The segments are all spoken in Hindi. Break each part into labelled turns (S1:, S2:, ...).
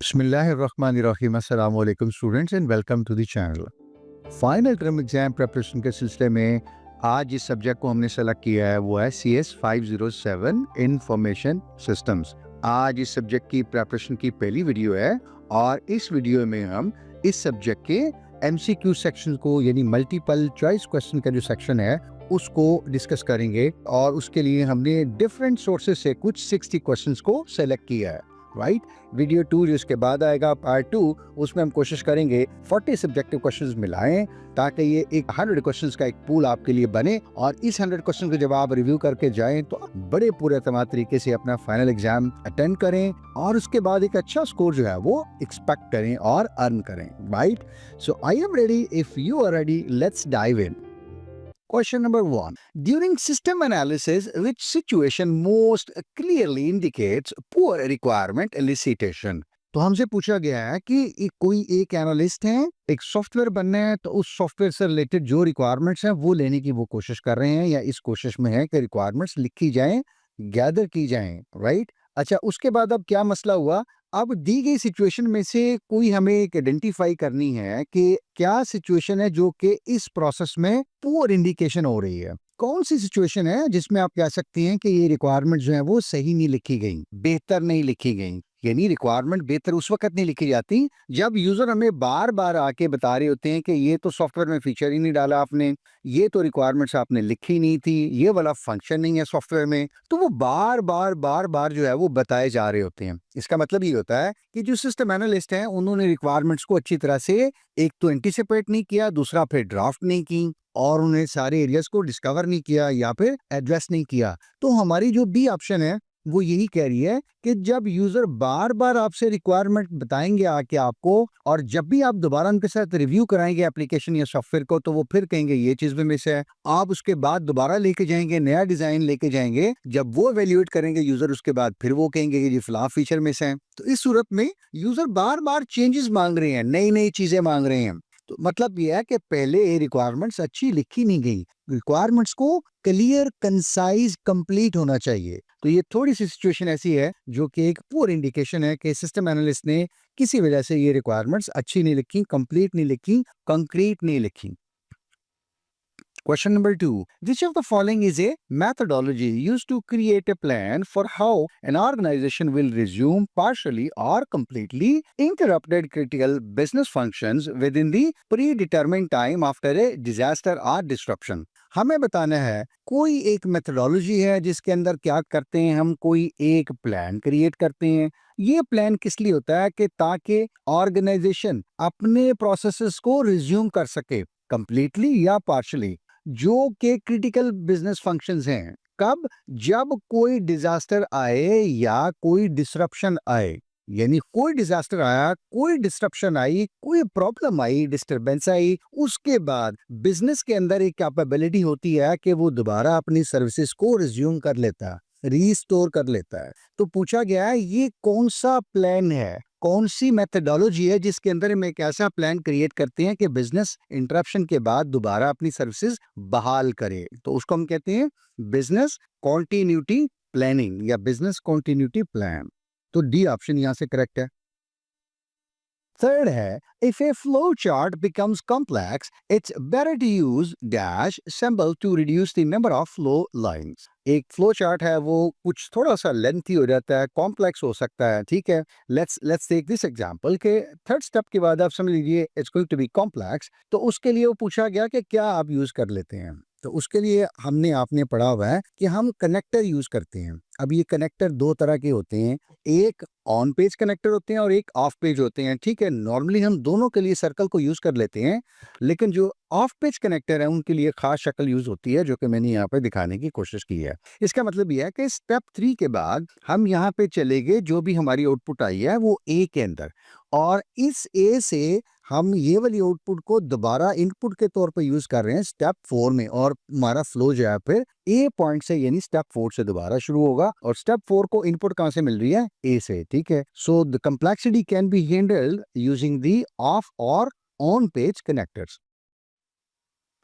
S1: बिस्मिल्लाहिर्रहमानिर्रहीम अस्सलाम वालेकुम students and welcome to the channel. Final term exam preparation के सिलसिले में आज जिस सब्जेक्ट को हमने सेलेक्ट किया है वो है CS 507 इंफॉर्मेशन सिस्टम्स। आज इस सब्जेक्ट की प्रिपरेशन की पहली वीडियो है और इस वीडियो में हम इस सब्जेक्ट के MCQ सेक्शन को यानी मल्टीपल चॉइस क्वेश्चन का जो सेक्शन है उसको डिस्कस करेंगे और उसके लिए हमने डिफरेंट सोर्सेज से कुछ 60 क्वेश्चंस को सेलेक्ट किया है। राइट, वीडियो 2 जो इसके बाद आएगा पार्ट 2, उसमें हम कोशिश करेंगे 40 सब्जेक्टिव क्वेश्चंस मिलाएं ताकि ये एक 100 क्वेश्चंस का एक पूल आपके लिए बने और इस 100 क्वेश्चन को जब आप रिव्यू करके जाएं तो आप बड़े पूरे एतमाद तरीके से अपना फाइनल एग्जाम अटेंड करें और उसके बाद एक अच्छा स्कोर जो है वो एक्सपेक्ट करें और अर्न करें। Right, so I am ready, if you are ready, let's dive in. Question number 1. During system analysis, which situation most clearly indicates poor requirement elicitation? तो हमसे पूछा गया है कि कोई एक एनालिस्ट है, एक सॉफ्टवेयर बनना है, तो उस सॉफ्टवेयर से रिलेटेड जो रिक्वायरमेंट्स हैं वो लेने की वो कोशिश कर रहे हैं या इस कोशिश में है कि रिक्वायरमेंट्स लिखी जाएं, गैदर की जाएं। राइट, अच्छा, उसके बाद अब क्या मसला हुआ? अब दी गई सिचुएशन में से कोई हमें एक आइडेंटिफाई करनी है कि क्या सिचुएशन है जो कि इस प्रोसेस में पुअर इंडिकेशन हो रही है। कौन सी सिचुएशन है जिसमें आप कह सकती हैं कि ये रिक्वायरमेंट जो है वो सही नहीं लिखी गई, बेहतर नहीं लिखी गई। यानी रिक्वायरमेंट बेहतर उस वक्त नहीं लिखी जाती जब यूजर हमें बार बार आके बता रहे होते हैं कि ये तो सॉफ्टवेयर में फीचर ही नहीं डाला आपने, ये तो रिक्वायरमेंट्स आपने लिखी नहीं थी, ये वाला फंक्शन नहीं है सॉफ्टवेयर में, तो वो बार बार जो है वो बताए जा रहे होते हैं। इसका मतलब ये होता है कि जो सिस्टम एनालिस्ट हैं उन्होंने रिक्वायरमेंट्स को अच्छी तरह से एक तो एंटिसिपेट नहीं किया, दूसरा फिर ड्राफ्ट नहीं की और उन्हें सारे एरियाज को डिस्कवर नहीं किया या फिर एड्रेस नहीं किया। तो हमारी जो बी ऑप्शन है वो यही कह रही है कि जब यूजर बार बार आपसे रिक्वायरमेंट बताएंगे आके आपको और जब भी आप दोबारा उनके साथ रिव्यू कराएंगे एप्लीकेशन या सॉफ्टवेयर को तो वो फिर कहेंगे ये चीज में मिस है। आप उसके बाद दोबारा लेके जाएंगे, नया डिजाइन लेके जाएंगे, जब वो एवेल्युएट करेंगे यूजर उसके बाद फिर वो कहेंगे कि ये फलां फीचर मिस है। तो इस सूरत में यूजर बार बार चेंजेस मांग रहे हैं, नई नई चीजें मांग रहे हैं। तो मतलब यह है कि पहले रिक्वायरमेंट्स अच्छी लिखी नहीं गई, रिक्वायरमेंट्स को क्लियर, कंसाइज, कंप्लीट होना चाहिए। तो ये थोड़ी सी सिचुएशन ऐसी है जो कि एक पुअर इंडिकेशन है कि सिस्टम एनालिस्ट ने किसी वजह से ये रिक्वायरमेंट्स अच्छी नहीं लिखी, कंप्लीट नहीं लिखी, कंक्रीट नहीं लिखी। Question number 2. Which of the following is a methodology used to create a plan for how an organization will resume partially or completely interrupted critical business functions within the predetermined time after a disaster or disruption? हमें बताना है कोई एक मेथोडोलॉजी है जिसके अंदर क्या करते हैं, हम कोई एक प्लान क्रिएट करते हैं। ये प्लान किस लिए होता है कि ताकि ऑर्गेनाइजेशन अपने प्रोसेसेस को रिज्यूम कर सके कंप्लीटली या पार्शली, जो कि क्रिटिकल बिजनेस फंक्शंस हैं। कब? जब कोई डिजास्टर आए या कोई डिसरप्शन आए, यानी कोई डिजास्टर आया, कोई डिसरप्शन आई, कोई प्रॉब्लम आई, डिस्टरबेंस आई, उसके बाद बिजनेस के अंदर एक कैपेबिलिटी होती है कि वो दोबारा अपनी सर्विसेज को रिज्यूम कर लेता है, रीस्टोर कर लेता है। तो पूछा गया है ये कौन सा प्लान है, कौन सी मेथोडोलॉजी है जिसके अंदर हम एक ऐसा प्लान क्रिएट करते हैं कि बिजनेस इंटरप्शन के बाद दोबारा अपनी सर्विसेज बहाल करे। तो उसको हम कहते हैं बिजनेस कॉन्टिन्यूटी प्लानिंग या बिजनेस कॉन्टिन्यूटी प्लान। तो डी ऑप्शन यहां से करेक्ट है। थर्ड है, if a flow chart becomes complex, it's better to use dash symbol to reduce the number of flow lines. एक फ्लो चार्ट है वो कुछ थोड़ा सा लेंथी हो जाता है, कॉम्प्लेक्स हो सकता है। ठीक है, लेट्स टेक दिस एग्जांपल के थर्ड स्टेप के बाद आप समझ लीजिए it's going to be complex. तो उसके लिए वो पूछा गया कि क्या आप यूज कर लेते हैं। तो उसके लिए हमने आपने पढ़ा हुआ है कि हम कनेक्टर यूज करते हैं। अब ये कनेक्टर दो तरह के होते हैं, एक ऑन पेज कनेक्टर होते हैं और एक ऑफ पेज होते हैं। ठीक है, नॉर्मली हम दोनों के लिए सर्कल को यूज कर लेते हैं, लेकिन जो ऑफ पेज कनेक्टर है उनके लिए खास शक्ल यूज होती है जो कि मैंने यहाँ पे दिखाने की कोशिश की है। इसका मतलब यह है कि स्टेप 3 के बाद हम यहाँ पे चले गए, जो भी हमारी आउटपुट आई है वो ए के अंदर, और इस ए से हम ये वाली आउटपुट को दोबारा इनपुट के तौर पर यूज कर रहे हैं स्टेप 4 में, और हमारा फ्लो जो है फिर ए पॉइंट से यानी स्टेप 4 से दोबारा शुरू होगा। और स्टेप 4 को इनपुट कहां से मिल रही है? ए से। ठीक है, so the complexity can be handled using the off और on page connectors.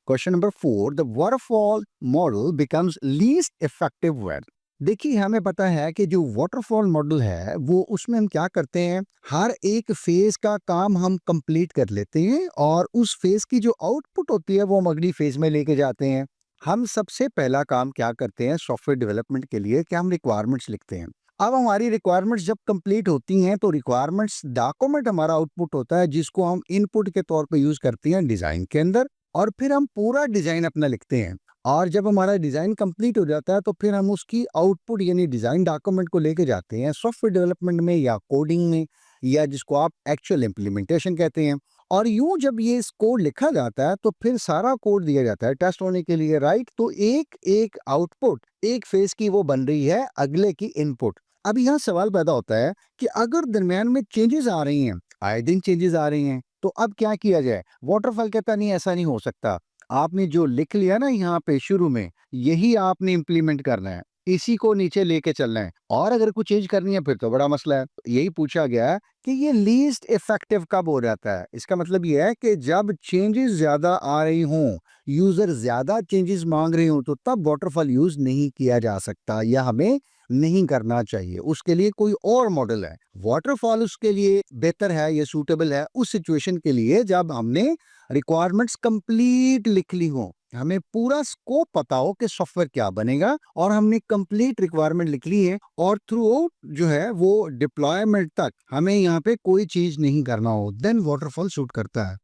S1: Question number 4. The waterfall model becomes least effective when देखिए, हमें पता है कि जो वाटरफॉल मॉडल है, वो उसमें हम क्या करते हैं, हर एक फ़ेज़ का काम हम कंप्लीट कर लेते हैं और उस फ़ेज़ की जो आउटपुट होती है, वो हम अगली फ़ेज़ में लेके जाते हैं। हम सबसे पहला काम क्या करते हैं सॉफ्टवेयर डेवलपमेंट के लिए कि हम रिक्वायरमेंट्स लिखते हैं। अब हमारी रिक्वायरमेंट्स जब कंप्लीट होती हैं, तो रिक्वायरमेंट्स डॉक्यूमेंट हमारा आउटपुट होता है, जिसको हम इनपुट के तौर पे यूज़ करते हैं डिज़ाइन के अंदर और फिर हम पूरा डिज़ाइन अपना लिखते हैं। और जब हमारा डिज़ाइन कंप्लीट हो जाता है तो फिर हम उसकी आउटपुट यानी डिज़ाइन डॉक्यूमेंट को लेके जाते हैं सॉफ्टवेयर डेवलपमेंट में या कोडिंग में या जिसको आप एक्चुअल इम्प्लीमेंटेशन कहते हैं। और यूं जब ये इस कोड लिखा जाता है तो फिर सारा कोड दिया जाता है टेस्ट होने के लिए, राइट? तो एक एक आउटपुट एक फेज की वो बन रही है अगले की इनपुट। अब यहाँ सवाल पैदा होता है कि अगर दरमियान में चेंजेस आ रही हैं, आए दिन चेंजेस आ रही हैं, तो अब क्या किया जाए? वाटरफॉल कहता नहीं, ऐसा नहीं हो सकता। आपने जो लिख लिया ना यहाँ पे शुरू में, यही आपने इम्प्लीमेंट करना है, इसी को नीचे लेके चलना है और अगर कुछ चेंज करनी है फिर तो बड़ा मसला है। तो यही पूछा गया है कि ये लीस्ट इफेक्टिव कब हो जाता है? इसका मतलब ये है कि जब चेंजेस ज्यादा आ रही हों, यूजर ज्यादा चेंजेस मांग रहे हो, तो तब वाटरफॉल यूज नहीं किया जा सकता या हमें नहीं करना चाहिए। उसके लिए कोई और मॉडल है। वाटरफॉल उसके लिए बेहतर है, ये सूटेबल है उस सिचुएशन के लिए जब हमने रिक्वायरमेंट्स कंप्लीट लिख ली हो, हमें पूरा स्कोप पता हो कि सॉफ्टवेयर क्या बनेगा और हमने कंप्लीट रिक्वायरमेंट लिख ली है और थ्रू आउट जो है वो डिप्लॉयमेंट तक हमें यहाँ पे कोई चीज नहीं करना हो, देन वाटरफॉल सूट करता है।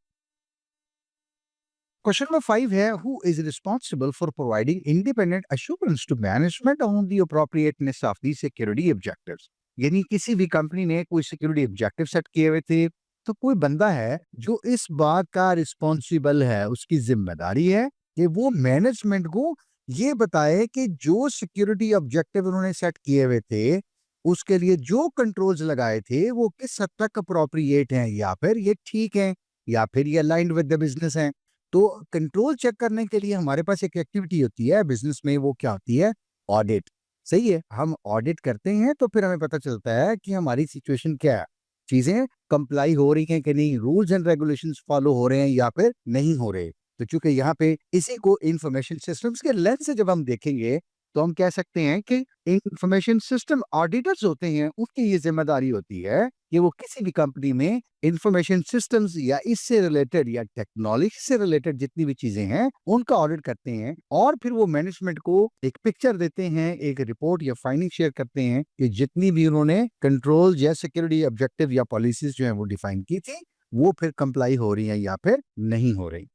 S1: क्वेश्चन नंबर 5 है, who is responsible for providing independent assurance to management on the appropriateness of the security objectives. यानी किसी भी कंपनी ने कोई सिक्योरिटी ऑब्जेक्टिव सेट किए हुए थे, तो कोई बंदा है जो इस बात का रिस्पॉन्सिबल है, उसकी जिम्मेदारी है कि वो मैनेजमेंट को ये बताए कि जो सिक्योरिटी ऑब्जेक्टिव उन्होंने सेट किए हुए थे, उसके लिए जो कंट्रोल्स लगाए थे वो किस हद तक अप्रोप्रिएट हैं, या फिर ये ठीक है, या फिर ये अलाइंड विद द बिजनेस है। तो कंट्रोल चेक करने के लिए हमारे पास एक एक्टिविटी होती है बिजनेस में, वो क्या होती है? ऑडिट। सही है, हम ऑडिट करते हैं तो फिर हमें पता चलता है कि हमारी सिचुएशन क्या है, चीजें कंप्लाई हो रही हैं कि नहीं, रूल्स एंड रेगुलेशंस फॉलो हो रहे हैं या फिर नहीं हो रहे। तो चूंकि यहाँ पे इसी को इंफॉर्मेशन सिस्टम्स के लेंस से जब हम देखेंगे, तो हम कह सकते हैं कि इंफॉर्मेशन सिस्टम ऑडिटर्स होते हैं, उनकी ये जिम्मेदारी होती है कि वो किसी भी कंपनी में इंफॉर्मेशन सिस्टम्स या इससे रिलेटेड या टेक्नोलॉजी से रिलेटेड जितनी भी चीजें हैं उनका ऑडिट करते हैं और फिर वो मैनेजमेंट को एक पिक्चर देते हैं, एक रिपोर्ट या फाइंडिंग शेयर करते हैं कि जितनी भी उन्होंने कंट्रोल या सिक्योरिटी ऑब्जेक्टिव या पॉलिसीज जो है वो डिफाइन की थी, वो फिर कंप्लाई हो रही है या फिर नहीं हो रही।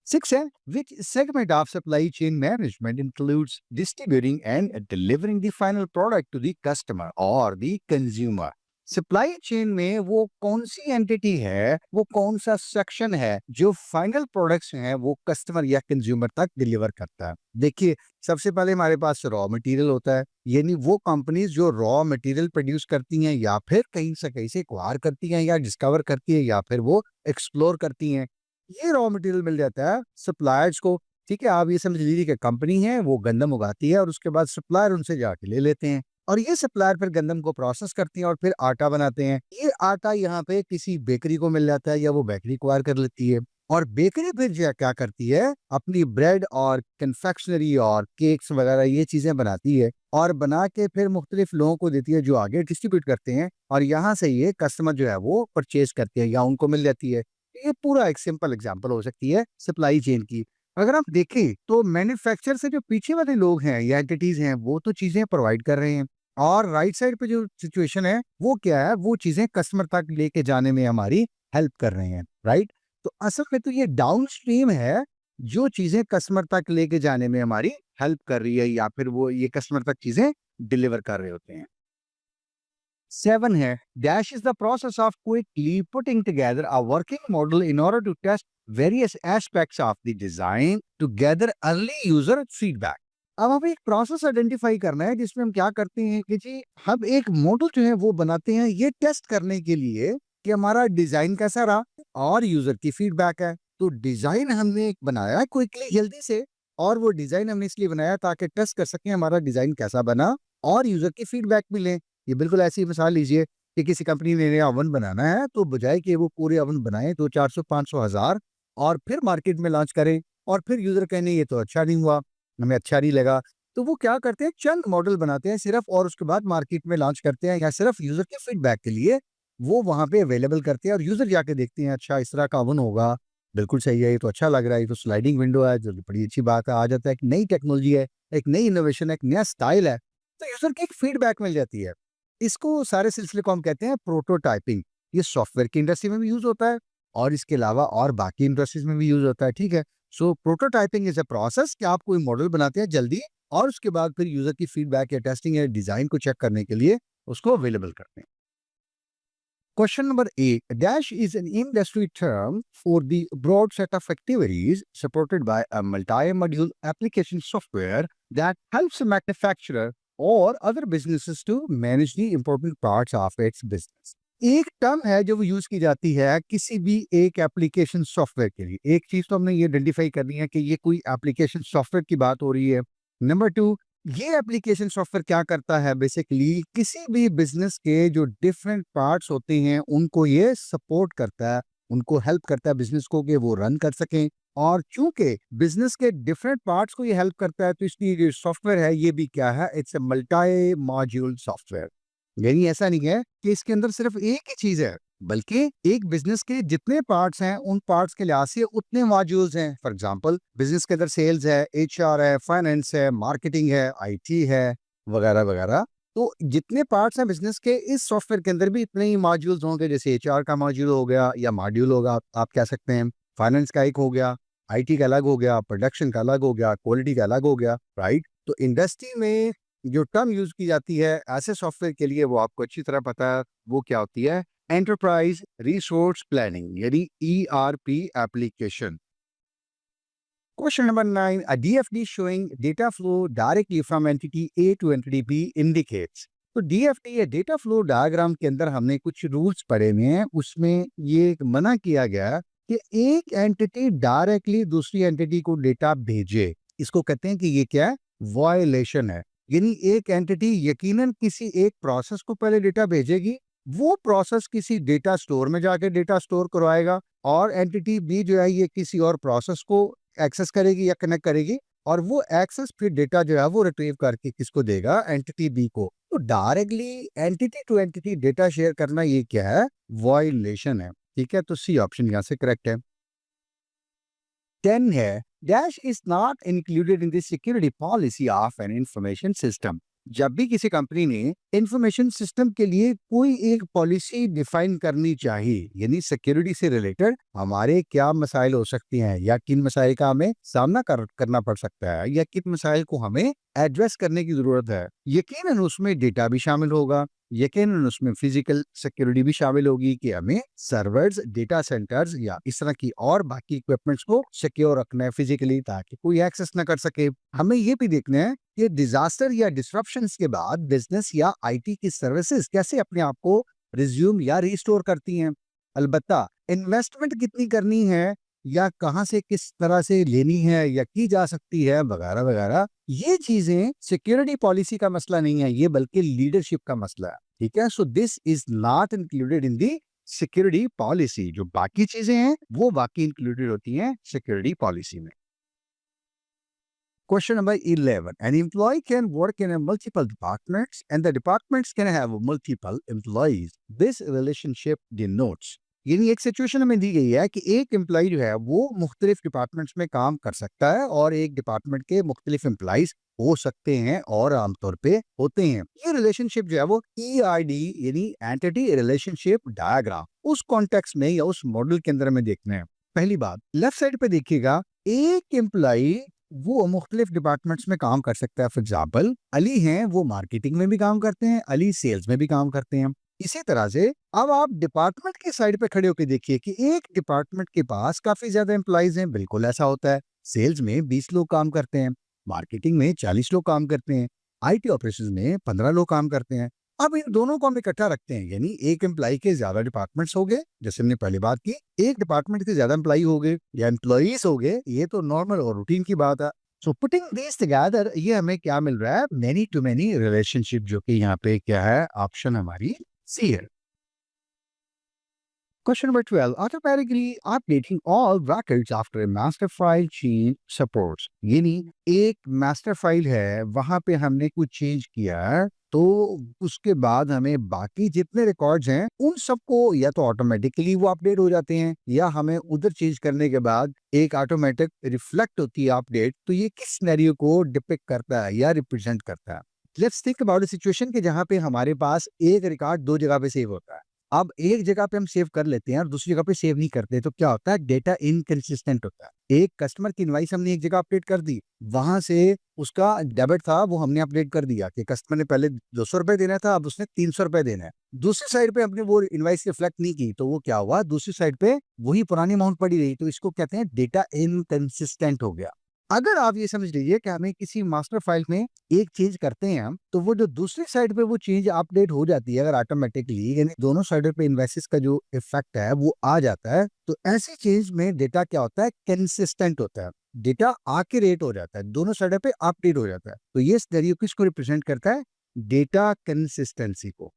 S1: 6 है, which segment of supply chain management includes distributing and delivering the final product to the customer or the consumer? Supply chain में वो कौन सी एंटिटी है, वो कौन सा सेक्शन है जो फाइनल प्रोडक्ट्स हैं वो कस्टमर या कंज्यूमर तक डिलीवर करता है? देखिए, सबसे पहले हमारे पास रॉ मटेरियल होता है, यानी वो कंपनीज जो रॉ मटेरियल प्रोड्यूस करती हैं या फिर कहीं से एक्वायर करती हैं या डिस्कवर करती है या फिर वो एक्सप्लोर करती हैं, ये रॉ मटेरियल मिल जाता है सप्लायर्स को। ठीक है, आप ये समझ लीजिए कि कंपनी है वो गंदम उगाती है और उसके बाद सप्लायर उनसे जाके ले लेते हैं और ये सप्लायर फिर गंदम को प्रोसेस करती हैं और फिर आटा बनाते हैं। ये आटा यहाँ पे किसी बेकरी को मिल जाता है या वो बेकरी एक्वायर कर लेती है और बेकरी फिर जो है क्या करती है, अपनी ब्रेड और कन्फेक्शनरी और केक्स वगैरह ये चीजें बनाती है और बना के फिर मुख्तलिफ लोगों को देती है जो आगे डिस्ट्रीब्यूट करते हैं और यहाँ से ये कस्टमर जो है वो परचेज करते हैं या उनको मिल जाती है। ये पूरा एक सिंपल एग्जांपल हो सकती है सप्लाई चेन की। अगर आप देखें तो मैन्युफैक्चर से जो पीछे वाले लोग हैं या एंटिटीज हैं वो तो चीजें प्रोवाइड कर रहे हैं और राइट साइड पे जो सिचुएशन है वो क्या है, वो चीजें कस्टमर तक लेके जाने में हमारी हेल्प कर रहे हैं, राइट? तो असल में तो ये डाउन स्ट्रीम है जो चीजें कस्टमर तक लेके जाने में हमारी हेल्प कर रही है या फिर वो ये कस्टमर तक चीजें डिलीवर कर रहे होते हैं। 7 है, dash is the process of quickly putting together a working model in order to test various aspects of the design to gather early user feedback. अब हमें एक प्रोसेस आइडेंटिफाई करना है जिसमें हम क्या करते हैं कि जी हम एक मॉडल जो है वो बनाते हैं ये टेस्ट करने के लिए कि हमारा डिजाइन कैसा रहा और यूजर की फीडबैक है। तो डिजाइन हमने एक बनाया क्विकली जल्दी से और वो डिजाइन हमने इसलिए बनाया ताकि टेस्ट कर सकें हमारा डिजाइन कैसा बना और यूजर की फीडबैक भी लें। ये बिल्कुल ऐसी मिसाल लीजिए कि किसी कंपनी ने नया ओवन बनाना है, तो बजाय कि वो पूरे ओवन बनाए तो 400 500 हजार और फिर मार्केट में लॉन्च करें और फिर यूजर कहने ये तो अच्छा नहीं हुआ, हमें अच्छा नहीं लगा, तो वो क्या करते हैं, चंद मॉडल बनाते हैं सिर्फ, और उसके बाद मार्केट में लॉन्च करते हैं, या सिर्फ यूजर के फीडबैक के लिए वो वहां पे अवेलेबल करते हैं, और यूजर जाके देखते हैं अच्छा इस तरह का ओवन होगा, बिल्कुल सही है, ये तो अच्छा लग रहा है, ये तो स्लाइडिंग विंडो है, जो बड़ी अच्छी बात है, आ जाता है, एक नई टेक्नोलॉजी है, एक नई इनोवेशन है, एक नया स्टाइल है, तो यूजर की एक फीडबैक मिल जाती है। इसको सारे सिलसिले को हम कहते हैं प्रोटोटाइपिंग। ये सॉफ्टवेयर की इंडस्ट्री में भी यूज होता है, और इसके अलावा और बाकी इंडस्ट्रीज में भी यूज होता है, ठीक है। सो प्रोटोटाइपिंग इज अ प्रोसेस कि आप कोई मॉडल बनाते हैं जल्दी, और उसके बाद फिर यूजर की फीडबैक या टेस्टिंग या डिजाइन को चेक करने के लिए उसको अवेलेबल करते हैं। Question number 8. Dash is an industry term for the broad set of activities supported by a multi-module application software that helps a manufacturer or other businesses to manage the important parts of its business. एक टर्म है जो यूज की जाती है किसी भी एक एप्लीकेशन सॉफ्टवेयर के लिए। एक चीज तो हमने ये आइडेंटिफाई करनी है कि ये कोई एप्लीकेशन सॉफ्टवेयर की बात हो रही है। नंबर टू, ये एप्लीकेशन सॉफ्टवेयर क्या करता है, बेसिकली किसी भी बिजनेस के जो डिफरेंट पार्ट्स होते हैं उनको ये सपोर्ट करता है, उनको हेल्प करता है बिजनेस को कि वो रन कर सकें। और चूंकि बिजनेस के डिफरेंट पार्ट्स को ये हेल्प करता है, तो इसलिए जो सॉफ्टवेयर है ये भी क्या है, it's a multi module software. यानी ऐसा नहीं है कि इसके अंदर सिर्फ एक ही चीज है, बल्कि एक बिजनेस के जितने पार्ट्स हैं उन पार्ट्स के लिहाज से उतने मॉड्यूल्स हैं। फॉर एग्जांपल, बिजनेस के अंदर सेल्स है, एचआर है, फाइनेंस है, मार्केटिंग है, आईटी है, वगैरह वगैरह। तो जितने पार्ट्स हैं बिजनेस के, इस सॉफ्टवेयर के अंदर भी इतने ही मॉड्यूल्स होंगे। जैसे एचआर का मॉड्यूल हो गया या मॉड्यूल होगा, आप कह सकते हैं। फाइनेंस का एक हो गया, आईटी का अलग हो गया, प्रोडक्शन का अलग हो गया, क्वालिटी का अलग हो गया, राइट। तो इंडस्ट्री में जो टर्म यूज की जाती है ऐसे सॉफ्टवेयर के लिए, वो आपको अच्छी तरह पता है, वो क्या होती है, एंटरप्राइज रिसोर्स प्लानिंग, यानी ERP application. Question number 9. A DFD showing data flow directly from entity A to entity B indicates. तो DFD या डेटा फ्लो डायग्राम के अंदर हमने कुछ रूल्स पढ़े हुए हैं, उसमें ये मना किया गया कि एक एंटिटी डायरेक्टली दूसरी एंटिटी को डेटा भेजे। इसको कहते हैं कि ये क्या है, वायलेशन है। यानी एक एंटिटी यकीनन किसी एक प्रोसेस को पहले डेटा भेजेगी, वो प्रोसेस किसी डेटा स्टोर में जाके डेटा स्टोर करवाएगा, और एंटिटी बी जो है ये किसी और प्रोसेस को एक्सेस करेगी या कनेक्ट करेगी, और वो एक्सेस फिर डेटा जो है वो रिट्रीव करके किसको देगा, एंटिटी बी को। तो directly entity to entity data share करना ये क्या है, वायलेशन है, ठीक है। तो सी ऑप्शन यहाँ से करेक्ट है। 10 है, dash is not included in the security policy of an information system. जब भी किसी कंपनी ने इंफॉर्मेशन सिस्टम के लिए कोई एक पॉलिसी डिफाइन करनी चाहिए, यानी सिक्योरिटी से रिलेटेड हमारे क्या मसाइल हो सकती हैं, या किन मसाइल का हमें सामना करना पड़ सकता है, या किन मसाइल को हमें एड्रेस करने की जरूरत है, यकीनन उसमें डेटा भी शामिल होगा, यकीनन उसमें फिजिकल सिक्योरिटी भी शामिल होगी कि हमें सर्वर्स, डेटा सेंटर्स या इस तरह की और बाकी इक्विपमेंट्स को सिक्योर रखना है फिजिकली, ताकि कोई एक्सेस ना कर सके। हमें ये भी देखना है कि डिजास्टर या डिस्ट्रप्शंस के बाद बिजनेस या आईटी की सर्विसेज कैसे अपने आप को रिज्यूम या रिस्टोर करती हैं। अलबत्ता इन्वेस्टमेंट कितनी करनी है, या कहां से किस तरह से लेनी है या की जा सकती है, वगैरह वगैरह, ये चीजें सिक्योरिटी पॉलिसी का मसला नहीं है, ये बल्कि लीडरशिप का मसला है, ठीक है। सो this is not included in the security policy. जो बाकी चीजें हैं वो बाकी इंक्लूडेड होती हैं सिक्योरिटी पॉलिसी में। Question number 11. An employee can work in a multiple departments and the departments can have multiple employees. This relationship denotes. यानी एक सिचुएशन हमें दी गई है कि एक एम्प्लॉय जो है वो मुख्तलिफ डिपार्टमेंट्स में काम कर सकता है, और एक डिपार्टमेंट के मुख्तलिफ एम्प्लॉइज हो सकते हैं और आमतौर पे होते हैं। ये रिलेशनशिप जो है वो ERD यानी एंटिटी रिलेशनशिप डायग्राम, उस कॉन्टेक्स्ट में या उस मॉडल के अंदर हमें देखना है। पहली बात, लेफ्ट साइड पे देखिएगा, एक एम्प्लॉय वो मुख्तलिफ डिपार्टमेंट्स में काम कर सकता है। फॉर एग्जाम्पल, अली हैं, वो मार्केटिंग में भी काम करते हैं, अली सेल्स में भी काम करते हैं। इसी तरह से अब आप डिपार्टमेंट के साइड पे खड़े होकर देखिए कि एक डिपार्टमेंट के पास काफी ज्यादा एम्प्लॉइज हैं, बिल्कुल ऐसा होता है। सेल्स में 20 लोग काम करते हैं, मार्केटिंग में 40 लोग काम करते हैं, आईटी ऑपरेशंस में 15 लोग काम करते हैं। अब इन दोनों को हम इकट्ठा रखते हैं, यानी एक एम्प्लॉय के ज्यादा डिपार्टमेंट्स हो गए, जैसे हमने पहली बात की, एक डिपार्टमेंट के ज्यादा एम्प्लॉय हो गए या एम्प्लॉइज हो गए, ये तो नॉर्मल और रूटीन की बात है। सो पुटिंग दिस टुगेदर, ये हमें क्या मिल रहा है, मेनी टू मेनी रिलेशनशिप, जो कि यहाँ पे क्या है, ऑप्शन हमारी सी है। Question number 12. Automatically updating all records after a master file change supports. यानी एक मास्टर फाइल है, वहां पे हमने कुछ चेंज किया है, तो उसके बाद हमें बाकी जितने रिकॉर्ड्स हैं उन सबको या तो ऑटोमेटिकली वो अपडेट हो जाते हैं, या हमें उधर चेंज करने के बाद एक ऑटोमेटिक रिफ्लेक्ट होती है अपडेट। तो ये किस सिनेरियो को डिपिक्ट करता है या रिप्रेजेंट करता है? Let's think about a situation के जहां पे हमारे पास एक रिकॉर्ड दो जगह पे सेव होता है। अब एक जगह पे हम सेव कर लेते हैं और दूसरी जगह पे सेव नहीं करते, तो क्या होता है? डेटा इनकंसिस्टेंट होता है। एक कस्टमर की इनवाइस हमने एक जगह अपडेट कर दी, वहां से उसका डेबिट था वो हमने अपडेट कर दिया कि कस्टमर ने पहले 200 रुपए देना था, अब उसने 300 रुपए देना है। दूसरी साइड पे हमने वो इनवाइस रिफ्लेक्ट नहीं की, तो वो क्या हुआ? दूसरी साइड पे वही पुरानी अमाउंट पड़ी रही। तो इसको कहते हैं डेटा इनकंसिस्टेंट हो गया। अगर आप ये समझ लीजिए कि हमें किसी मास्टर फाइल में एक चेंज करते हैं हम, तो वो जो दूसरी साइड पे वो चेंज अपडेट हो जाती है अगर ऑटोमेटिकली, यानी दोनों साइड पे इन्वेस्टिस का जो इफेक्ट है वो आ जाता है, तो ऐसी चेंज में डेटा क्या होता है? कंसिस्टेंट होता है, डेटा एक्यूरेट हो जाता है, दोनों साइड पे अपडेट हो जाता है। तो ये सिनेरियो किसको रिप्रेजेंट करता है? डेटा कंसिस्टेंसी को।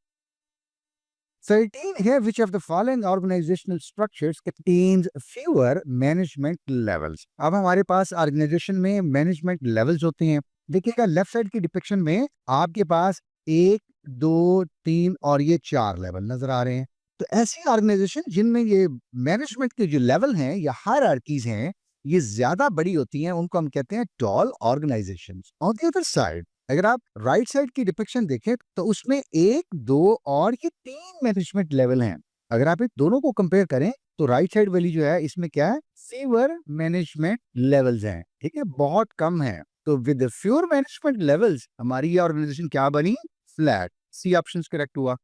S1: 13 है, which of the following organizational structures contains fewer management levels? अब हमारे पास ऑर्गेनाइजेशन में मैनेजमेंट लेवल्स होते हैं। देखिएगा लेफ्ट साइड की डिपिक्शन में आपके पास 1, 2, 3 और ये 4 लेवल नजर आ रहे हैं। तो ऐसी ऑर्गेनाइजेशन जिनमें ये मैनेजमेंट के जो लेवल हैं या हायरार्कीज हैं ये ज्यादा बड़ी होती हैं, उनको हम कहते हैं tall organisations. On the other side अगर आप राइट साइड की डिपिक्शन देखें तो उसमें 1, 2 और ये 3 मैनेजमेंट लेवल हैं। अगर आप इन दोनों को कंपेयर करें तो राइट साइड वाली जो है इसमें क्या है? फीवर मैनेजमेंट लेवल्स हैं, ठीक है, बहुत कम है। तो विद फ्यूअर मैनेजमेंट लेवल्स हमारी ये ऑर्गेनाइजेशन क्या बनी? फ्लैट। सी ऑप्शन करेक्ट हुआ।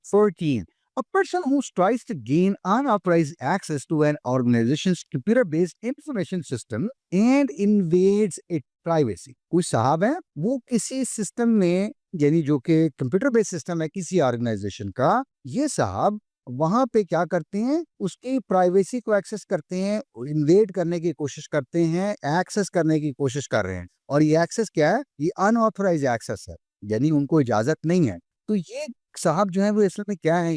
S1: 14. A person who tries to gain unauthorized access to an organization's computer-based information system and invades its privacy. कोई साहब है, वो किसी सिस्टम में, यानी जो कि कंप्यूटर बेस्ड सिस्टम है किसी ऑर्गेनाइजेशन का, ये साहब वहां पे क्या करते हैं? उसकी प्राइवेसी को एक्सेस करते हैं, इन्वेड करने की कोशिश करते हैं, एक्सेस करने की कोशिश कर रहे हैं। और ये एक्सेस क्या है? ये अनऑथोराइज एक्सेस है, यानी उनको इजाजत नहीं है। तो ये साहब जो है वो असल में क्या है?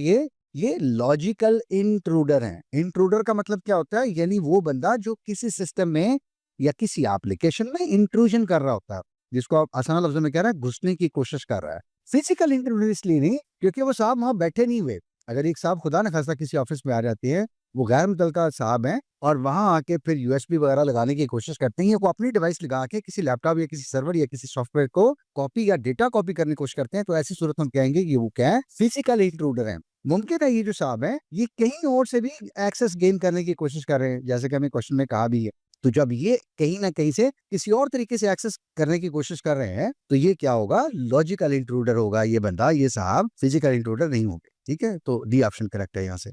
S1: ये लॉजिकल इंट्रूडर हैं। इंट्रूडर का मतलब क्या होता है? यानी वो बंदा जो किसी सिस्टम में या किसी एप्लीकेशन में इंट्रूजन कर रहा होता है, जिसको आप आसान लफ्जों में कह रहे हैं घुसने की कोशिश कर रहा है। फिजिकल इंट्रूडर इसलिए नहीं क्योंकि वो साहब वहां बैठे नहीं हुए। अगर एक साहब खुदा न खास्ता किसी ऑफिस में आ जाते हैं, वो गैर मुतल्लका साहब हैं और वहां आके फिर यूएसबी वगैरह लगाने की कोशिश करते हैं, वो अपनी डिवाइस लगा के किसी लैपटॉप या किसी सर्वर या किसी सॉफ्टवेयर को कॉपी या डेटा कॉपी करने की कोशिश करते हैं, तो ऐसी सूरत हम कहेंगे कि वो क्या है? फिजिकल इंट्रूडर है। मुमकिन है ये जो साहब है ये कहीं और से भी एक्सेस गेन करने की कोशिश कर रहे हैं, जैसे कि हमें क्वेश्चन में कहा भी है। तो जब ये कहीं ना कहीं से किसी और तरीके से एक्सेस करने की कोशिश कर रहे हैं, तो ये क्या होगा? लॉजिकल इंट्रूडर होगा ये बंदा, ये साहब फिजिकल इंट्रूडर नहीं होंगे। ठीक है, तो डी ऑप्शन करेक्ट है यहाँ से।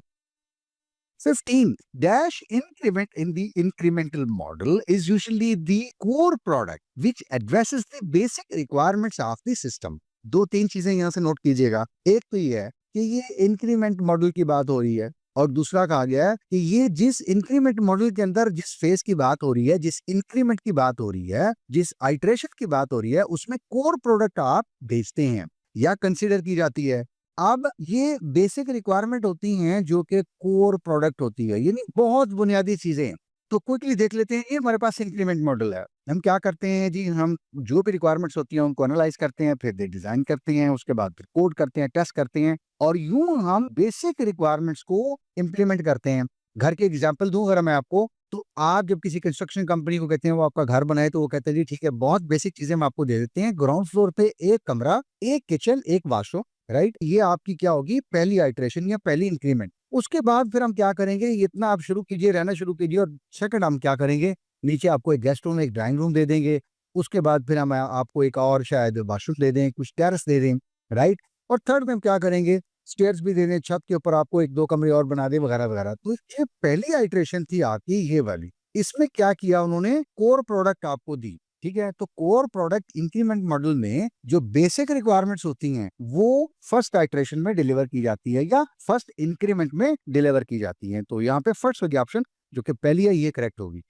S1: 15. Dash increment in the incremental model is usually the core product which addresses the basic requirements of the system. दो तीन चीजें यहाँ से नोट कीजिएगा। एक तो ये है कि ये इंक्रीमेंट मॉडल की बात हो रही है, और दूसरा कहा गया है कि ये जिस इंक्रीमेंट मॉडल के अंदर जिस फेज की बात हो रही है, जिस इंक्रीमेंट की बात हो रही है, जिस आइट्रेशन की बात हो रही है, उसमें कोर प्रोडक्ट आप भेजते हैं या कंसीडर की जाती है। अब ये बेसिक रिक्वायरमेंट होती हैं जो कि कोर प्रोडक्ट होती है, यानी बहुत बुनियादी चीजें। तो क्विकली देख लेते हैं। ये हमारे पास इंक्रीमेंट मॉडल है। हम क्या करते हैं जी? हम जो भी रिक्वायरमेंट्स होती हैं उनको एनालाइज करते हैं, फिर डिजाइन करते हैं, उसके बाद फिर कोड करते हैं, टेस्ट करते हैं, और यूं हम बेसिक रिक्वायरमेंट्स को इम्प्लीमेंट करते हैं। घर के एग्जाम्पल दूं अगर मैं आपको, तो आप जब किसी कंस्ट्रक्शन कंपनी को कहते हैं वो आपका घर बनाए, तो वो कहते हैं जी ठीक है, बहुत बेसिक चीजें हम आपको दे देते हैं। ग्राउंड फ्लोर पे एक कमरा, एक किचन, एक वाशरूम, राइट? ये आपकी क्या होगी? पहली आइट्रेशन या पहली इंक्रीमेंट। उसके बाद फिर हम क्या करेंगे? इतना आप शुरू कीजिए, रहना शुरू कीजिए, और सेकंड हम क्या करेंगे? नीचे आपको एक गेस्ट रूम, एक ड्राइंग रूम दे देंगे। उसके बाद फिर हम आपको एक और शायद वाशरूम दे दें, कुछ टेरेस दे दें, राइट? और थर्ड में हम क्या करेंगे? स्टेयर्स भी दे दें, छत के ऊपर आपको एक दो कमरे और बना दें, वगैरह वगैरह। तो ये पहली आइट्रेशन थी आपकी, ये वाली। इसमें क्या किया उन्होंने? कोर प्रोडक्ट आपको दी। ठीक है, तो कोर प्रोडक्ट इंक्रीमेंट मॉडल में जो बेसिक रिक्वायरमेंट्स होती हैं वो फर्स्ट आइट्रेशन में डिलीवर की जाती है या फर्स्ट इंक्रीमेंट में डिलीवर की जाती हैं। तो यहाँ पे फर्स्ट वाली ऑप्शन जो कि पहली है ये करेक्ट होगी।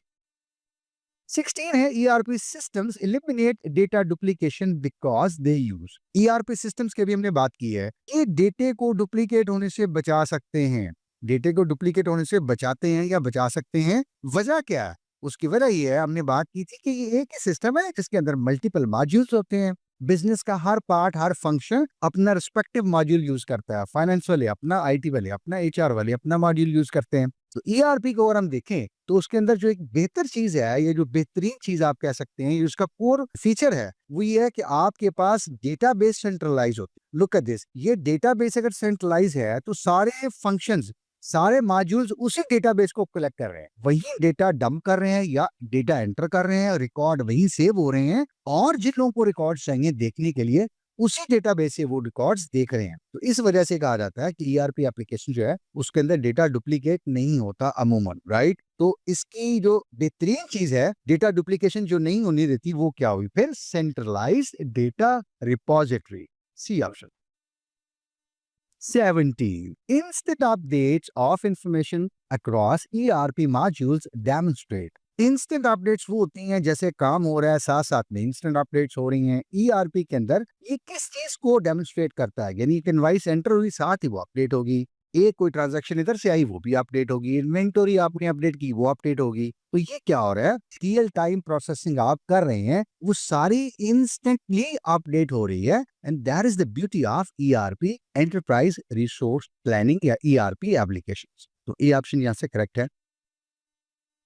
S1: 16 है ERP systems eliminate data duplication because they use। ERP systems के भी हमने बात की है, ये डेटे को डुप्लीकेट होने से बचा सकते हैं। डेटे को डुप्लीकेट होने से बचाते हैं या बचा सकते हैं। वजह क्या है? उसकी वजह ये है, हमने बात की थी कि ये एक ही सिस्टम है जिसके अंदर मल्टीपल मॉड्यूल्स होते हैं। बिजनेस का हर पार्ट, हर फंक्शन अपना रिस्पेक्टिव मॉड्यूल यूज करता है। फाइनेंस वाले अपना, IT वाले अपना, HR वाले अपना मॉड्यूल यूज करते हैं। तो ERP को अगर हम देखें तो उसके अंदर जो एक बेहतर चीज है, ये जो बेहतरीन चीज आप कह सकते हैं, ये उसका कोर फीचर है, वो ये है कि आपके पास डेटाबेस सेंट्रलाइज होती है। लुक एट दिस, ये डेटाबेस अगर सेंट्रलाइज है तो सारे फंक्शंस, सारे मॉड्यूल्स उसी डेटाबेस को कलेक्ट कर रहे हैं, वही डेटा डंप कर रहे हैं या डेटा एंटर कर रहे हैं, रिकॉर्ड वहीं सेव हो रहे हैं, और जिन लोगों को रिकॉर्ड चाहिए देखने के लिए उसी डेटाबेस से वो रिकॉर्ड्स देख रहे हैं। तो इस वजह से कहा जाता है कि ERP एप्लीकेशन जो है उसके अंदर डेटा डुप्लीकेट नहीं होता अमूमन, राइट। तो इसकी जो बेहतरीन चीज है, डेटा डुप्लीकेशन जो नहीं होने देती, वो क्या हुई फिर? Centralised data repository, C option. 17. Instant updates of information across ERP modules demonstrate। Instant updates वो होती हैं, जैसे काम हो रहा है साथ साथ में इंस्टेंट अपडेट्स हो रही हैं ERP के अंदर। ये किस चीज को डेमोन्स्ट्रेट करता है? यानी एक इनवाइस एंटर हुई, साथ ही वो अपडेट होगी। एक कोई ट्रांजैक्शन इधर से आई, वो भी अपडेट होगी। इन्वेंटरी आपने अपडेट की, वो अपडेट होगी। तो ये क्या हो रहा है? रियल टाइम प्रोसेसिंग आप कर रहे हैं, वो सारी इंस्टेंटली अपडेट हो रही है। And that is the beauty of ERP, enterprise resource planning या ERP एप्लीकेशंस। तो ए ऑप्शन यहाँ से करेक्ट है।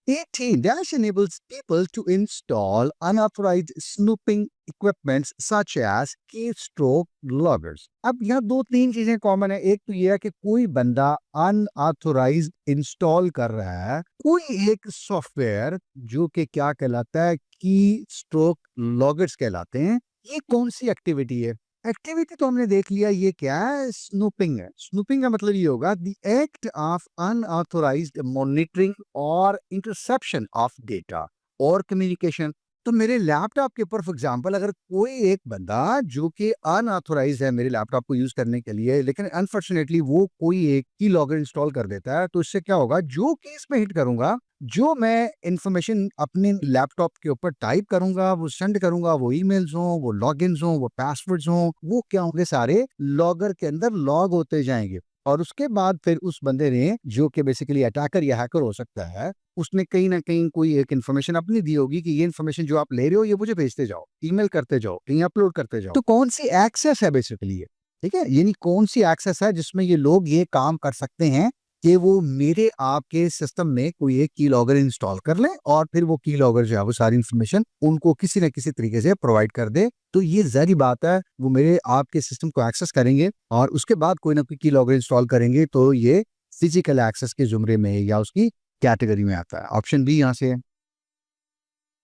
S1: 18 dash enables people to install unauthorized snooping equipments such as keystroke loggers। अब यहाँ दो तीन चीजें कॉमन है। एक तो यह है कि कोई बंदा अनऑथोराइज्ड इंस्टॉल कर रहा है कोई एक सॉफ्टवेयर जो कि क्या कहलाता है? की स्ट्रोक लॉगर्स कहलाते हैं। ये कौन सी एक्टिविटी है? एक्टिविटी तो हमने देख लिया, ये क्या है? स्नूपिंग है। स्नूपिंग का मतलब ये होगा the act of unauthorised monitoring और इंटरसेप्शन ऑफ डेटा और कम्युनिकेशन। तो मेरे लैपटॉप के ऊपर फॉर एग्जांपल अगर कोई एक बंदा जो कि अनऑथोराइज्ड है मेरे लैपटॉप को यूज करने के लिए, लेकिन अनफॉर्चुनेटली वो कोई एक की लॉगर इंस्टॉल कर देता है, तो इससे क्या होगा? जो केस में हिट करूंगा, जो मैं इंफॉर्मेशन अपने लैपटॉप के ऊपर टाइप करूंगा, वो सेंड करूंगा, वो ईमेल्स हों, वो लॉगिन्स हों, वो पासवर्ड्स हों, वो क्या होंगे? सारे लॉगर के अंदर लॉग होते जाएंगे। और उसके बाद फिर उस बंदे ने, जो कि बेसिकली अटैकर या हैकर हो सकता है, उसने कहीं ना कहीं कोई एक इन्फॉर्मेशन अपनी दी होगी कि ये इन्फॉर्मेशन जो आप ले रहे हो ये मुझे भेजते जाओ, ईमेल करते जाओ, कहीं अपलोड करते जाओ। तो कौन सी एक्सेस है बेसिकली ये? ठीक है, यानी कौन सी एक्सेस है जिसमें ये लोग ये काम कर सकते हैं कि वो मेरे आपके सिस्टम में कोई एक की लॉगर इंस्टॉल कर ले और फिर वो की लॉगर जो है वो सारी इंफॉर्मेशन उनको किसी न किसी तरीके से प्रोवाइड कर दे। तो ये जाहिर बात है वो मेरे आपके सिस्टम को एक्सेस करेंगे और उसके बाद कोई ना कोई की लॉगर इंस्टॉल करेंगे, तो ये फिजिकल एक्सेस के जुमरे में या उसकी कैटेगरी में आता है। ऑप्शन बी यहाँ से है।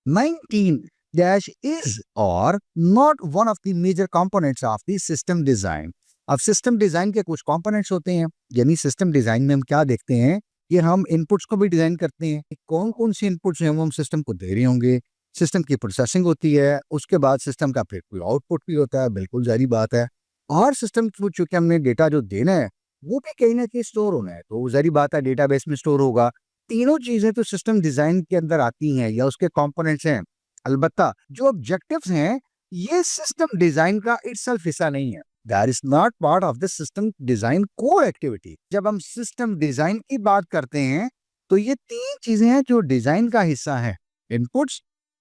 S1: 19 dash is or not one of the major components of the system design। अब सिस्टम डिजाइन के कुछ कंपोनेंट्स होते हैं, यानी सिस्टम डिजाइन में हम क्या देखते हैं कि हम इनपुट्स को भी डिजाइन करते हैं। कौन कौन से इनपुट्स हैं वो हम सिस्टम को दे रहे होंगे, सिस्टम की प्रोसेसिंग होती है, उसके बाद सिस्टम का फिर कोई आउटपुट भी होता है, बिल्कुल जारी बात है। और सिस्टम को चूंकि हमने डेटा जो देना है वो भी कहीं ना कहीं स्टोर होना है, तो जारी बात है डेटाबेस में स्टोर होगा। तीनों चीजें तो सिस्टम डिजाइन के अंदर आती हैं या उसके कंपोनेंट्स हैं। अलबत्ता जो ऑब्जेक्टिव्स हैं ये सिस्टम डिजाइन का इटसेल्फ हिस्सा नहीं है। That is not part of the system design core activity। जब हम सिस्टम डिजाइन की बात करते हैं तो ये तीन चीजें हैं जो डिजाइन का हिस्सा है: inputs,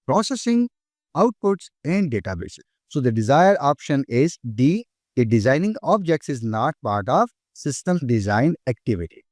S1: processing, outputs and database. So the desired option is D, the designing objects is not part of system design activity।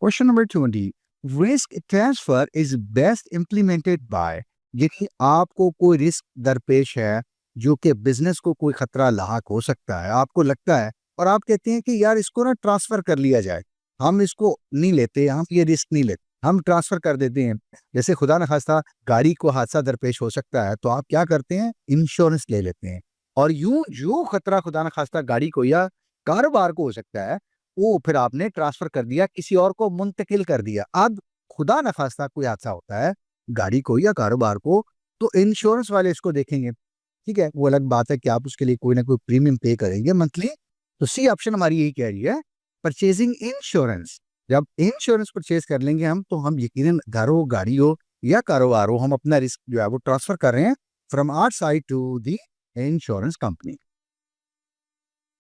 S1: Question number 20, risk transfer is best implemented by। यदि आपको कोई रिस्क दरपेश है जो कि बिजनेस को कोई खतरा लाक हो सकता है, आपको लगता है और आप कहते हैं कि यार इसको ना ट्रांसफर कर लिया जाए, हम इसको नहीं लेते, हम ये रिस्क नहीं लेते, हम ट्रांसफर कर देते हैं। जैसे खुदा न खास्ता गाड़ी को हादसा दरपेश हो सकता है तो आप क्या करते हैं? इंश्योरेंस ले लेते हैं। और यूं जो खतरा खुदा न खास्ता गाड़ी को या कारोबार को हो सकता है वो फिर आपने ट्रांसफर कर दिया, किसी और को मुंतकिल कर दिया। अब खुदा न खास्ता कोई हादसा होता है गाड़ी को या कारोबार को, तो इंश्योरेंस वाले इसको देखेंगे। ठीक है, वो अलग बात है कि आप उसके लिए कोई ना कोई प्रीमियम पे करेंगे मंथली। तो सी ऑप्शन हमारी यही कह रही है, परचेजिंग इंश्योरेंस। जब इंश्योरेंस परचेज कर लेंगे हम तो हम यकीनन घर हो, गाड़ी हो या कारोबार हो, हम अपना रिस्क जो है वो ट्रांसफर कर रहे हैं from our side to the insurance company.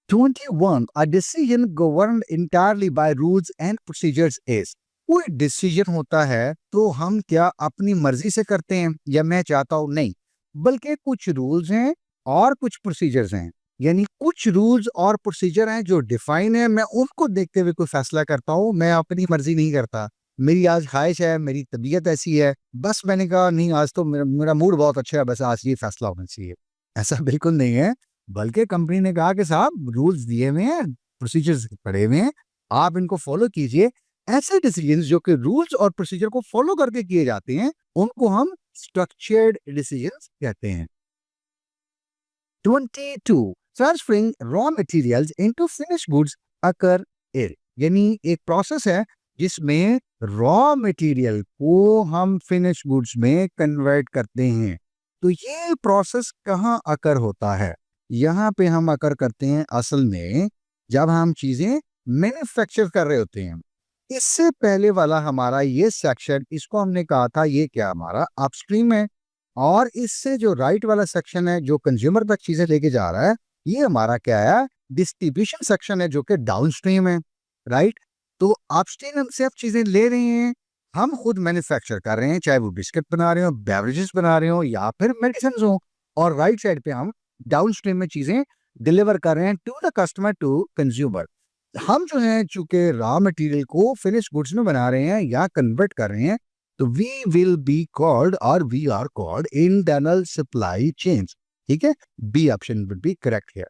S1: 21 a decision governed entirely by rules and procedures is, कोई डिसीजन होता है तो हम क्या अपनी मर्जी से करते हैं या मैं चाहता हूं, नहीं, बल्कि कुछ रूल्स हैं और कुछ प्रोसीजर्स हैं। यानी कुछ रूल्स और प्रोसीजर हैं जो डिफाइन है, मैं उनको देखते हुए कोई फैसला करता हूं, मैं अपनी मर्जी नहीं करता। मेरी आज ख्वाहिश है, मेरी तबीयत ऐसी है, बस मैंने कहा नहीं आज तो मेरा मूड बहुत अच्छा है, बस आज ये फैसला होना चाहिए। ऐसा बिल्कुल नहीं है, बल्कि कंपनी ने कहा कि साहब रूल्स दिए हुए हैं, प्रोसीजर्स पड़े हुए हैं, आप इनको फॉलो कीजिए। ऐसे डिसीजंस जो कि रूल्स और प्रोसीजर को फॉलो करके किए जाते हैं उनको हम स्ट्रक्चर्ड डिसीजंस कहते हैं। 22 transferring raw materials into finished goods occur in, यानी एक प्रोसेस है जिसमें रॉ मटेरियल को हम फिनिश गुड्स में कन्वर्ट करते हैं। तो ये प्रोसेस कहाँ अकर होता है? यहाँ पे हम अकर करते हैं असल में जब हम चीजें मैन्युफैक्चर कर रहे होते हैं। इससे पहले वाला हमारा ये सेक्शन, इसको हमने कहा था ये क्या हमारा अपस्ट्रीम है, और इससे जो राइट वाला सेक्शन है जो कंज्यूमर तक चीजें लेके जा रहा है, ये हमारा क्या है, डिस्ट्रीब्यूशन सेक्शन है जो कि डाउनस्ट्रीम है, राइट। तो अपस्ट्रीम हम सिर्फ चीजें ले रहे हैं, हम खुद मैन्युफैक्चर कर रहे हैं, चाहे वो बिस्किट बना रहे हो, बेवरेजेस बना रहे हो या फिर मेडिसिन हो, और राइट साइड पे हम डाउनस्ट्रीम में चीजें डिलीवर कर रहे हैं to the customer, to consumer. हम जो है चूंकि रॉ मटेरियल को फिनिश गुड्स में बना रहे हैं या कन्वर्ट कर रहे हैं, तो वी विल बी कॉल्ड और we are called internal supply chains. ठीक है, B option would be correct here.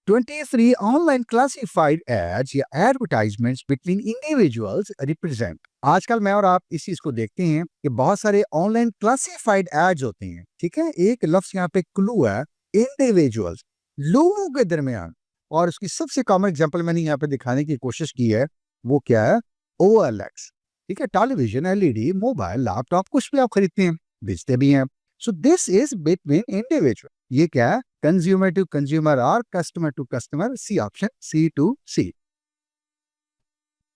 S1: 23 online classified ads या एडवर्टाइजमेंट्स बिटवीन इंडिविजुअल्स रिप्रेजेंट। आजकल मैं और आप इस चीज को देखते हैं कि बहुत सारे ऑनलाइन क्लासिफाइड एड्स होते हैं। ठीक है, एक लफ्ज यहाँ पे क्लू है, इंडिविजुअल्स, लोगों के दरमियान, और उसकी सबसे कॉमन एग्जांपल मैंने यहाँ पे दिखाने की कोशिश की है, वो क्या है, OLX। ठीक है, टेलीविजन, LED, मोबाइल, लैपटॉप, कुछ भी आप खरीदते हैं, बेचते भी हैं। So this is between individual. ये क्या है, कंज्यूमर टू कंज्यूमर और customer to customer, C option, C to C।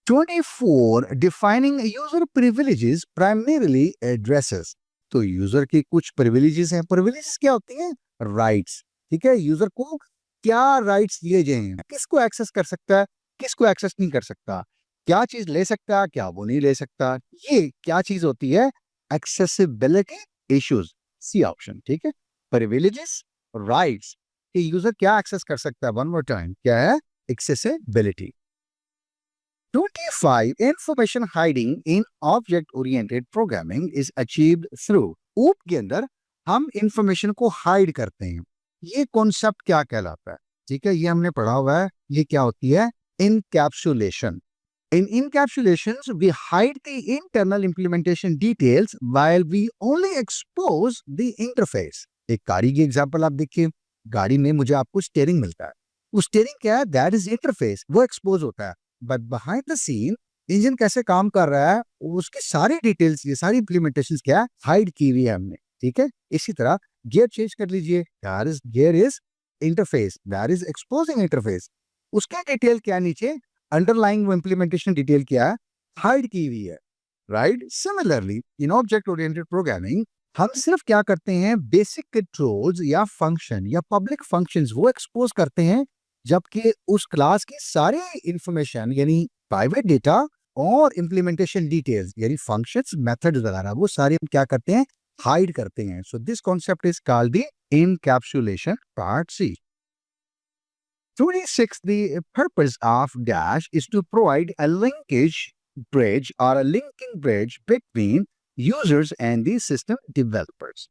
S1: 24 defining user privileges primarily addresses. तो यूजर की कुछ प्रिविलेजेस हैं। प्रिविलेजेस क्या होती हैं, राइट्स। ठीक है, यूजर को क्या राइट्स दिए गए हैं, किसको एक्सेस कर सकता है, किसको एक्सेस नहीं कर सकता, क्या चीज ले सकता है, क्या वो नहीं ले सकता, ये क्या चीज होती है, एक्सेसिबिलिटी इश्यूज, सी ऑप्शन। ठीक है, प्रिविलेजेस, राइट्स, कि यूजर क्या एक्सेस कर सकता है, वन मोर टाइम, क्या है, accessibility. 25 information hiding in object oriented programming is achieved through, OOP के अंदर हम इंफॉर्मेशन को हाइड करते हैं। ये कॉन्सेप्ट क्या कहलाता है? ठीक है, ये हमने पढ़ा हुआ है, ये क्या होती है, encapsulation. In encapsulations, we hide the internal implementation details while we only expose the interface. एक गाड़ी की एग्जांपल आप देखिए, गाड़ी में मुझे आपको स्टीयरिंग मिलता है, वो स्टीयरिंग क्या है, दैट इज इंटरफेस, वो एक्सपोज होता है, but behind the scene engine कैसे काम कर रहा है, उसकी सारी डिटेल्स, ये सारी इंप्लीमेंटेशंस क्या है, हाइड की हुई है हमने। ठीक है, इसी तरह गियर चेंज कर लीजिए, gear is interface, that is exposing interface, उसका डिटेल क्या नीचे, अंडरलाइंग वो इंप्लीमेंटेशन डिटेल क्या है, हाइड की हुई है, right. Similarly in object oriented programming हम सिर्फ क्या करते हैं, बेसिक कंट्रोल्स या फंक्शन या पब्लिक फंक्शंस वो एक्सपोज करते हैं, जबकि उस क्लास की सारी इंफॉर्मेशन यानी प्राइवेट डेटा और इंप्लीमेंटेशन डिटेल्स यानी फंक्शंस, मेथड्स वगैरह, वो सारे हम क्या करते हैं, हाइड करते हैं। So this concept is called the encapsulation, part C. 26 the purpose of dash is to provide a linkage bridge or a linking bridge between users and the system developers।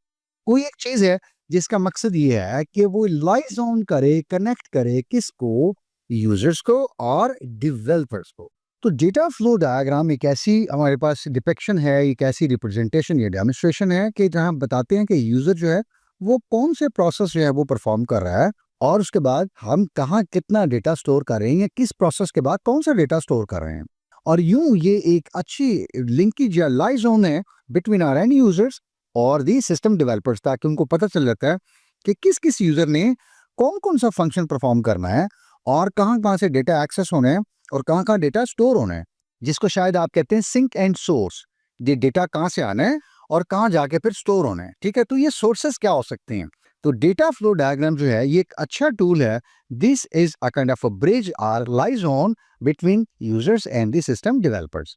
S1: कोई एक चीज है जिसका मकसद ये है कि वो लाइजन करे, कनेक्ट करे, किसको, यूजर्स को और डेवलपर्स को। तो डेटा फ्लो डायग्राम एक ऐसी हमारे पास डिपिक्शन है, एक ऐसी रिप्रेजेंटेशन या डेमोन्स्ट्रेशन है कि जहां हम बताते हैं कि यूजर जो है वो कौन से प्रोसेस जो है वो परफॉर्म कर रहा है, और उसके बाद हम कहाँ कितना डेटा स्टोर कर रहे हैं या किस प्रोसेस के बाद कौन सा डेटा स्टोर कर रहे हैं। और यूं ये एक अच्छी लिंकेज या लाइजन है बिटवीन आवर एंड यूजर्स और दी सिस्टम डेवलपर्स, ताकि उनको पता चल जाता है कि किस किस यूजर ने कौन कौन सा फंक्शन परफॉर्म करना है और कहाँ कहाँ से डेटा एक्सेस होना है और कहाँ कहाँ डेटा स्टोर होना है, जिसको शायद आप कहते हैं सिंक एंड सोर्स। ये डेटा कहाँ से आना है और कहाँ जाके फिर स्टोर होना है, ठीक है। तो ये सोर्सेस क्या हो सकते हैं? तो डेटा फ्लो डायग्राम जो है ये एक अच्छा टूल है. This is a kind of a bridge are lies on between users and the system developers.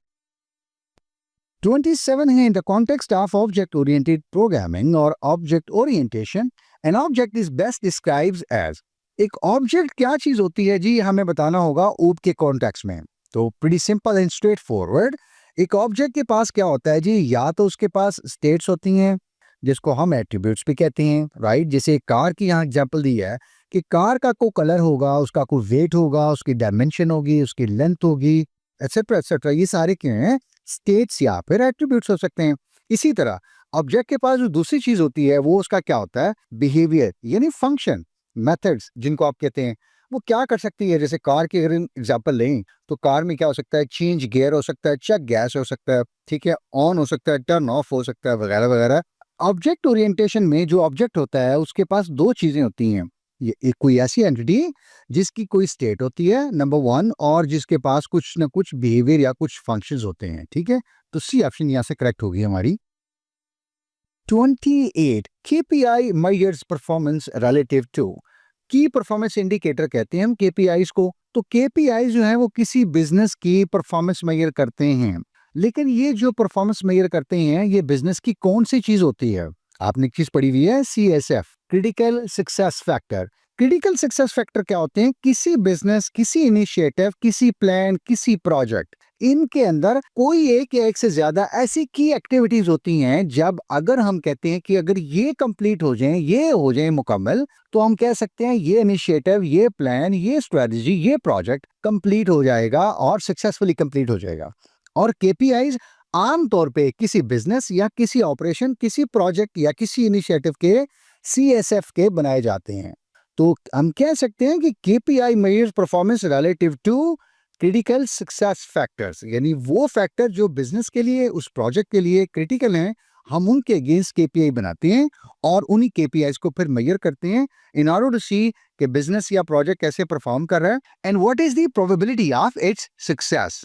S1: 27 है, in the context of object-oriented programming or object orientation, an object is best described as. एक ऑब्जेक्ट क्या चीज होती है जी, हमें बताना होगा ऊप के कॉन्टेक्स्ट में. तो pretty simple and straight forward. एक ऑब्जेक्ट के पास क्या होता है जी, या तो उसके पास स्टेट्स होती हैं जिसको हम एट्रीब्यूट्स भी कहते हैं, राइट. जैसे कार की यहाँ एग्जांपल दी है कि कार का कोई कलर होगा, उसका कोई वेट होगा, उसकी डायमेंशन होगी, उसकी लेंथ होगी, एटसेट्रा एटसेट्रा. ये सारे क्या हैं, स्टेट्स या फिर एट्रीब्यूट्स हो सकते हैं. इसी तरह ऑब्जेक्ट के पास जो दूसरी चीज होती है वो उसका क्या होता है, बिहेवियर यानी फंक्शन, मेथड्स जिनको आप कहते हैं. वो क्या कर सकती है, जैसे कार की अगर एग्जांपल लें तो कार में क्या हो सकता है, चेंज गियर हो सकता है, चेक गैस हो सकता है, ठीक है, ऑन हो सकता है, टर्न ऑफ हो सकता है, वगैरह वगैरह. ऑब्जेक्ट ओरिएंटेशन में जो ऑब्जेक्ट होता है उसके पास दो चीजें होती हैं. ये एक कोई ऐसी एंटिटी जिसकी कोई स्टेट होती है, नंबर वन, और जिसके पास कुछ ना कुछ बिहेवियर या कुछ फंक्शंस होते हैं, ठीक है. तो सी ऑप्शन यहाँ से करेक्ट होगी हमारी. 28 KPI measures performance relative to. की परफॉर्मेंस इंडिकेटर कहते हैं हम KPIs को. तो KPIs जो है वो किसी बिजनेस की परफॉर्मेंस मेजर करते हैं. लेकिन ये जो परफॉर्मेंस मेजर करते हैं ये बिजनेस की कौन सी चीज होती है? आपने एक चीज पढ़ी हुई है, CSF, critical success factor. Critical success factor क्या होते हैं? किसी बिजनेस, किसी इनिशिएटिव, किसी प्लान, किसी प्रोजेक्ट, इनके अंदर कोई एक या एक से ज्यादा ऐसी की एक्टिविटीज होती हैं जब अगर हम कहते हैं कि अगर ये कंप्लीट हो जाएं, ये हो जाए मुकम्मल, तो हम कह सकते हैं ये इनिशिएटिव, ये प्लान, ये स्ट्रेटजी, ये प्रोजेक्ट कंप्लीट हो जाएगा और सक्सेसफुली कंप्लीट हो जाएगा. और केपीआईज आमतौर पे किसी बिजनेस या किसी ऑपरेशन, किसी प्रोजेक्ट या किसी इनिशिएटिव के CSF के बनाए जाते हैं. तो हम कह सकते हैं कि KPI measures performance relative to critical success factors, यानी वो फैक्टर जो बिजनेस के लिए, उस प्रोजेक्ट के लिए क्रिटिकल हैं, हम उनके अगेंस्ट KPI बनाते हैं और उन्हीं KPIs को फिर मेजर करते हैं इन ऑर्डर टू सी कि बिजनेस या प्रोजेक्ट कैसे परफॉर्म कर रहा है and what is the probability of its success.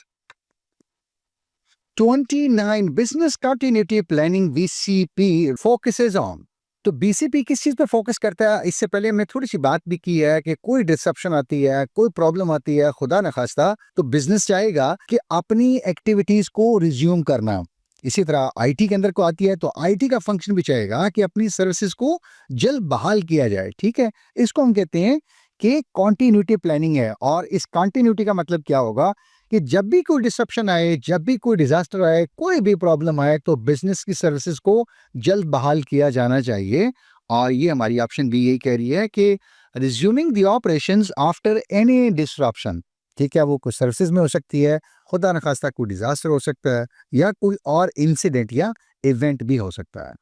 S1: 29 business continuity planning BCP focuses on. तो BCP किस चीज पे फोकस करता है? इससे पहले हमने थोड़ी सी बात भी की है कि कोई डिसरप्शन आती है, कोई प्रॉब्लम आती है, खुदा न खास्ता, तो बिजनेस चाहेगा कि अपनी एक्टिविटीज को रिज्यूम करना. इसी तरह IT के अंदर को आती है तो IT का फंक्शन भी चाहेगा कि अपनी सर्विसेज को जल्द बहाल किया जाए, ठीक है. इसको हम कहते हैं कि कॉन्टिन्यूटी प्लानिंग है. और इस कॉन्टिन्यूटी का मतलब क्या होगा कि जब भी कोई डिसरप्शन आए, जब भी कोई डिजास्टर आए, कोई भी प्रॉब्लम आए, तो बिजनेस की सर्विसेज को जल्द बहाल किया जाना चाहिए. और ये हमारी ऑप्शन बी यही कह रही है कि resuming the operations after any disruption, ठीक है. वो कुछ सर्विसेज में हो सकती है, खुदा न खास्ता कोई डिजास्टर हो सकता है, या कोई और इंसिडेंट या इवेंट भी हो सकता है.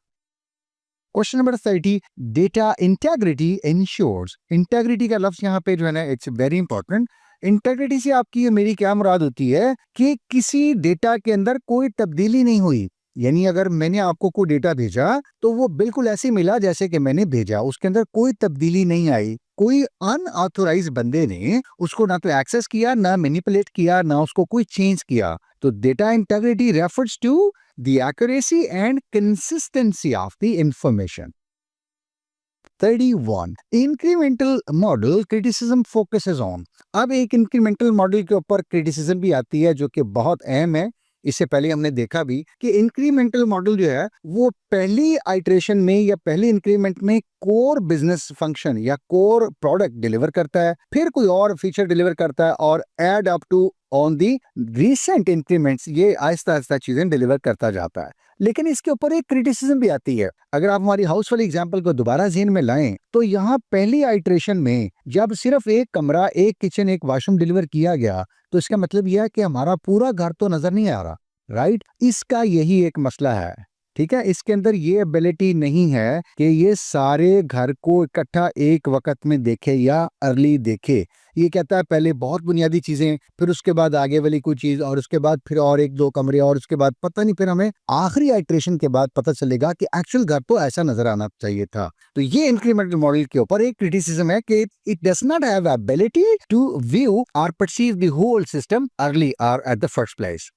S1: Question number 30, data integrity ensures. Integrity का लफ्ज यहाँ पे जो है ना, इट्स वेरी इंपॉर्टेंट. इंटेग्रिटी से आपकी मेरी क्या मुराद होती है कि किसी डेटा के अंदर कोई तब्दीली नहीं हुई. यानी अगर मैंने आपको कोई डेटा भेजा तो वो बिल्कुल ऐसे मिला जैसे कि मैंने भेजा, उसके अंदर कोई तब्दीली नहीं आई, कोई अनऑथोराइज बंदे ने उसको ना तो एक्सेस किया, ना मैनिपुलेट किया, ना उसको कोई चेंज किया. तो data integrity refers to the accuracy and consistency of the information. 31. Incremental model criticism focuses on. अब एक इंक्रीमेंटल मॉडल के ऊपर क्रिटिसिज्म भी आती है जो कि बहुत अहम है. इससे पहले हमने देखा भी कि इंक्रीमेंटल मॉडल जो है वो पहली आइटरेशन में या पहली इंक्रीमेंट में कोर बिजनेस फंक्शन या कोर प्रोडक्ट डिलीवर करता है, फिर कोई और फीचर डिलीवर करता है और add up to on the recent increments ये आहिस्ता आहिस्ता चीजें डिलीवर करता जाता है. लेकिन इसके ऊपर एक क्रिटिसिज्म भी आती है. अगर आप हमारी हाउस वाली एग्जांपल को दोबारा ज़हन में लाएं तो यहाँ पहली आइटरेशन में जब सिर्फ एक कमरा, एक किचन, एक वॉशरूम डिलीवर किया गया तो इसका मतलब यह है कि हमारा पूरा घर तो नजर नहीं आ रहा, राइट. इसका यही एक मसला है, ठीक है. इसके अंदर ये एबिलिटी नहीं है कि ये सारे घर को इकट्ठा एक वक्त में देखे या अर्ली देखे. ये कहता है पहले बहुत बुनियादी चीजें, फिर उसके बाद आगे वाली कोई चीज, और उसके बाद फिर और एक दो कमरे, और उसके बाद पता नहीं, फिर हमें आखिरी आइट्रेशन के बाद पता चलेगा कि एक्चुअल घर तो ऐसा नजर आना चाहिए था. तो ये इंक्रीमेंटल मॉडल के ऊपर एक क्रिटिसिज्म है कि it does not have ability to view और perceive the whole system early और at the first place.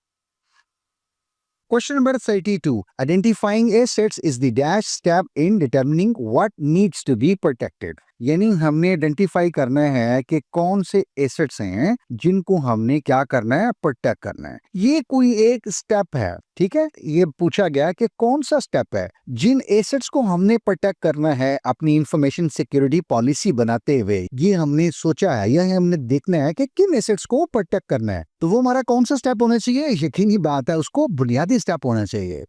S1: Question number 32. Identifying assets is the dash step in determining what needs to be protected. यानी हमने आइडेंटिफाई करना है कि कौन से एसेट्स हैं जिनको हमने क्या करना है, प्रोटेक्ट करना है। ये कोई एक स्टेप है, ठीक है। ये पूछा गया कि कौन सा स्टेप है जिन एसेट्स को हमने प्रोटेक्ट करना है अपनी इंफॉर्मेशन सिक्योरिटी पॉलिसी बनाते हुए। ये हमने सोचा है, यह हमने देखना है कि किन एसेट्स को प्रोटेक्ट करना है। तो वो हमारा कौन सा स्टेप होना चाहिए? यकीनी बात है, उसको बुनियादी स्टेप होना चाहिए।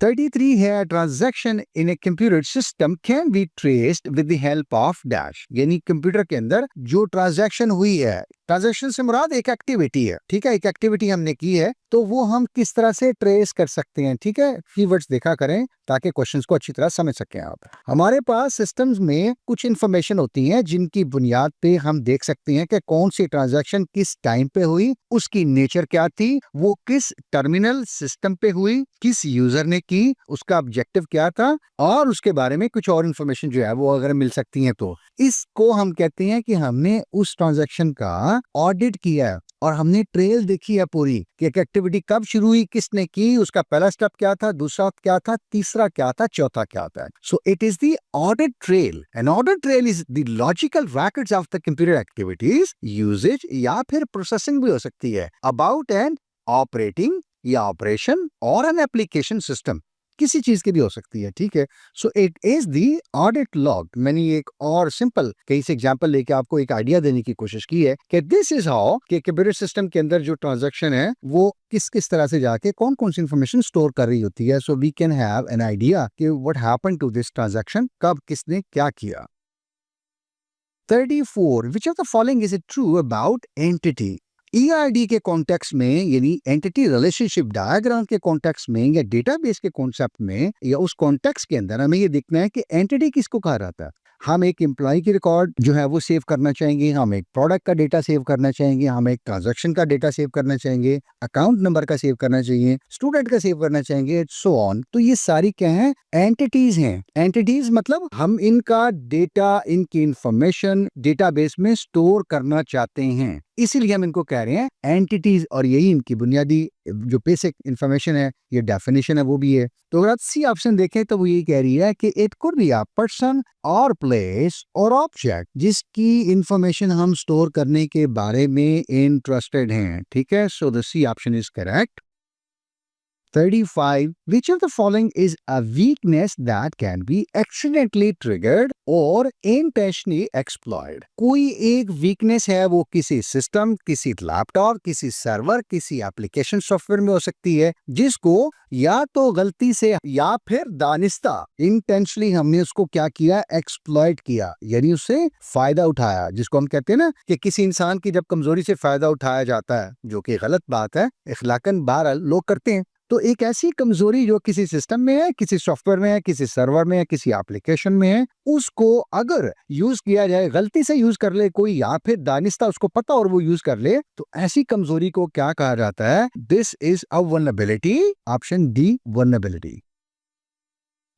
S1: 33 है, transaction in a computer system can be traced with the help of dash. यानी कंप्यूटर के अंदर जो ट्रांजैक्शन हुई है, ट्रांजैक्शन से मुराद एक एक्टिविटी है, ठीक है। एक एक्टिविटी हमने की है तो वो हम किस तरह से ट्रेस कर सकते हैं, ठीक है। कीवर्ड्स देखा करें ताकि क्वेश्चंस को अच्छी तरह समझ सकें आप। हमारे पास सिस्टम्स में कुछ इंफॉर्मेशन होती है जिनकी बुनियाद पे हम देख सकते हैं कि कौन सी ट्रांजैक्शन किस टाइम पे हुई, उसकी नेचर क्या थी, वो किस टर्मिनल सिस्टम पे हुई, किस यूजर ने की, उसका ऑब्जेक्टिव क्या था, और उसके बारे में कुछ और इंफॉर्मेशन जो है वो अगर मिल सकती है तो इसको हम कहते हैं कि हमने उस ट्रांजैक्शन का ऑडिट किया है और हमने ट्रेल देखी है पूरी कि एक एक्टिविटी कब शुरू हुई, किसने की, उसका पहला स्टेप क्या था, दूसरा क्या था, तीसरा क्या था, चौथा क्या था। So it is the audit trail. An audit trail is the logical records of the computer activities, usages या फिर प्रोसेसिंग भी हो सकती है अबाउट एन ऑपरेटिंग या ऑपरेशन और एन एप्लीकेशन सिस्टम, किसी चीज की भी हो सकती है, ठीक है। So it is the audit log. मैंने एक और सिंपल कई से एग्जांपल लेके आपको एक आइडिया देने की कोशिश की है कि दिस इज हाउ कि कंप्यूटर सिस्टम के अंदर जो ट्रांजैक्शन है वो किस किस तरह से जाके कौन कौन सी इंफॉर्मेशन स्टोर कर रही होती है। So we can have an idea कि what happened to this transaction, कब किसने क्या किया। 34. Which of the following is it true about entity? ERD के कॉन्टेक्स्ट में यानी एंटिटी रिलेशनशिप डायग्राम के कॉन्टेक्स्ट में या डेटाबेस के कॉन्सेप्ट में या उस कॉन्टेक्स्ट के अंदर हमें ये देखना है कि एंटिटी किसको कहा जाता है। हम एक एम्प्लॉय की रिकॉर्ड जो है वो सेव करना चाहेंगे, हम एक प्रोडक्ट का डेटा सेव करना चाहेंगे, हम एक ट्रांजैक्शन का डेटा सेव करना चाहेंगे, अकाउंट नंबर का सेव करना चाहिए, स्टूडेंट का सेव करना चाहेंगे, सो ऑन। तो ये सारी क्या है? एंटिटीज हैं। एंटिटीज मतलब हम इनका डेटा, इनकी इंफॉर्मेशन डेटाबेस में स्टोर करना चाहते हैं, इसीलिए हम इनको कह रहे हैं एंटिटीज। और यही इनकी बुनियादी जो बेसिक इंफॉर्मेशन है, ये डेफिनेशन है वो भी है। तो अगर आप सी ऑप्शन देखें तो वो ये कह रही है कि it could be a person और प्लेस और ऑब्जेक्ट जिसकी इंफॉर्मेशन हम स्टोर करने के बारे में इंटरेस्टेड हैं, ठीक है। So the C option is correct. 35. Which of the following is a weakness that can be accidentally triggered or intentionally exploited? कोई एक वीकनेस है, वो किसी सिस्टम, किसी लैपटॉप, किसी सर्वर, किसी एप्लीकेशन सॉफ्टवेयर में हो सकती है, जिसको या तो गलती से या फिर दानिस्ता इंटेंशनली हमने उसको क्या किया? एक्सप्लॉइट किया, यानी उससे फायदा उठाया, जिसको हम कहते हैं ना कि किसी इंसान की जब कमजोरी से फायदा उठाया जाता है, जो कि गलत बात है, इखलाकन बहरहाल लोग करते हैं। तो एक ऐसी कमजोरी जो किसी सिस्टम में है, किसी सॉफ्टवेयर में है, किसी सर्वर में है, किसी एप्लीकेशन में है, उसको अगर यूज किया जाए, गलती से यूज कर ले कोई या फिर दानिस्ता उसको पता और वो यूज कर ले, तो ऐसी कमजोरी को क्या कहा जाता है? This is a vulnerability. Option D, vulnerability.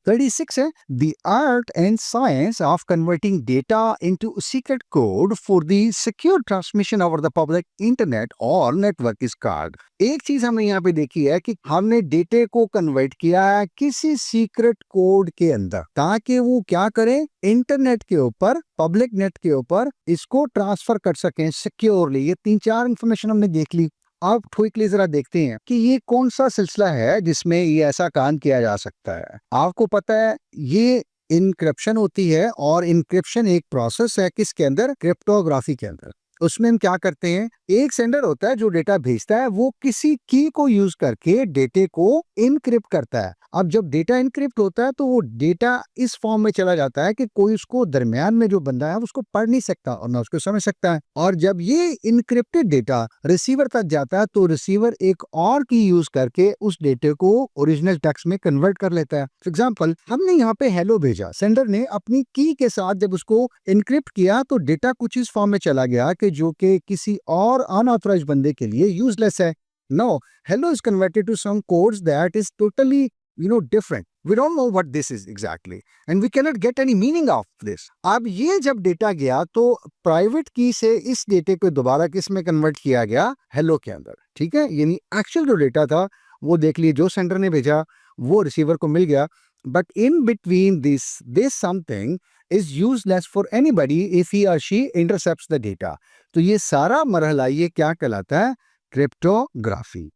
S1: 36 है, the art and science of converting data into secret code for the secure transmission over the public internet or network is called। एक चीज हमने यहाँ पे देखी है कि हमने डेटे को कन्वर्ट किया है किसी सीक्रेट कोड के अंदर, ताकि वो क्या करें? इंटरनेट के ऊपर, पब्लिक नेट के ऊपर इसको ट्रांसफर कर सकें सिक्योरली। ये 3-4 इंफॉर्मेशन हमने देख ली। आप क्विकली जरा देखते हैं कि ये कौन सा सिलसिला है जिसमें ये ऐसा काम किया जा सकता है। आपको पता है ये इनक्रिप्शन होती है, और इनक्रिप्शन एक प्रोसेस है किसके अंदर? क्रिप्टोग्राफी के अंदर। उसमें हम क्या करते हैं? एक सेंडर होता है जो डेटा भेजता है, वो किसी की को यूज करके डेटे को इनक्रिप्ट करता है। अब जब डेटा इनक्रिप्ट होता है तो वो डेटा इस फॉर्म में चला जाता है कि कोई उसको दरमियान में जो बंदा है उसको पढ़ नहीं सकता और ना उसको समझ सकता है। और जब ये इनक्रिप्टेड डेटा रिसीवर तक जाता है तो रिसीवर एक और की यूज करके उस डेटे को ओरिजिनल टेक्स्ट में कन्वर्ट कर लेता है। फॉर एग्जाम्पल, हमने यहाँ पे हेलो भेजा, सेंडर ने अपनी की के साथ जब उसको इनक्रिप्ट किया तो डेटा कुछ इस फॉर्म में चला गया कि जो कि किसी और अनऑथराइज्ड बंदे के लिए यूजलेस है। Now, hello is converted to some codes that is totally, different. We don't know what this is exactly, and we cannot get any meaning of this. अब ये जब डेटा गया तो प्राइवेट की से इस डेटे को दोबारा किस में कन्वर्ट किया गया? हेलो के अंदर, ठीक है। यानी एक्चुअल जो डेटा था वो देख लिए, जो सेंडर ने भेजा वो रिसीवर को मिल गया, but in between this something is useless for anybody if he और शी इंटरसेप्ट्स द डेटा। तो ये सारा मरहला ये क्या कहलाता है? Cryptography.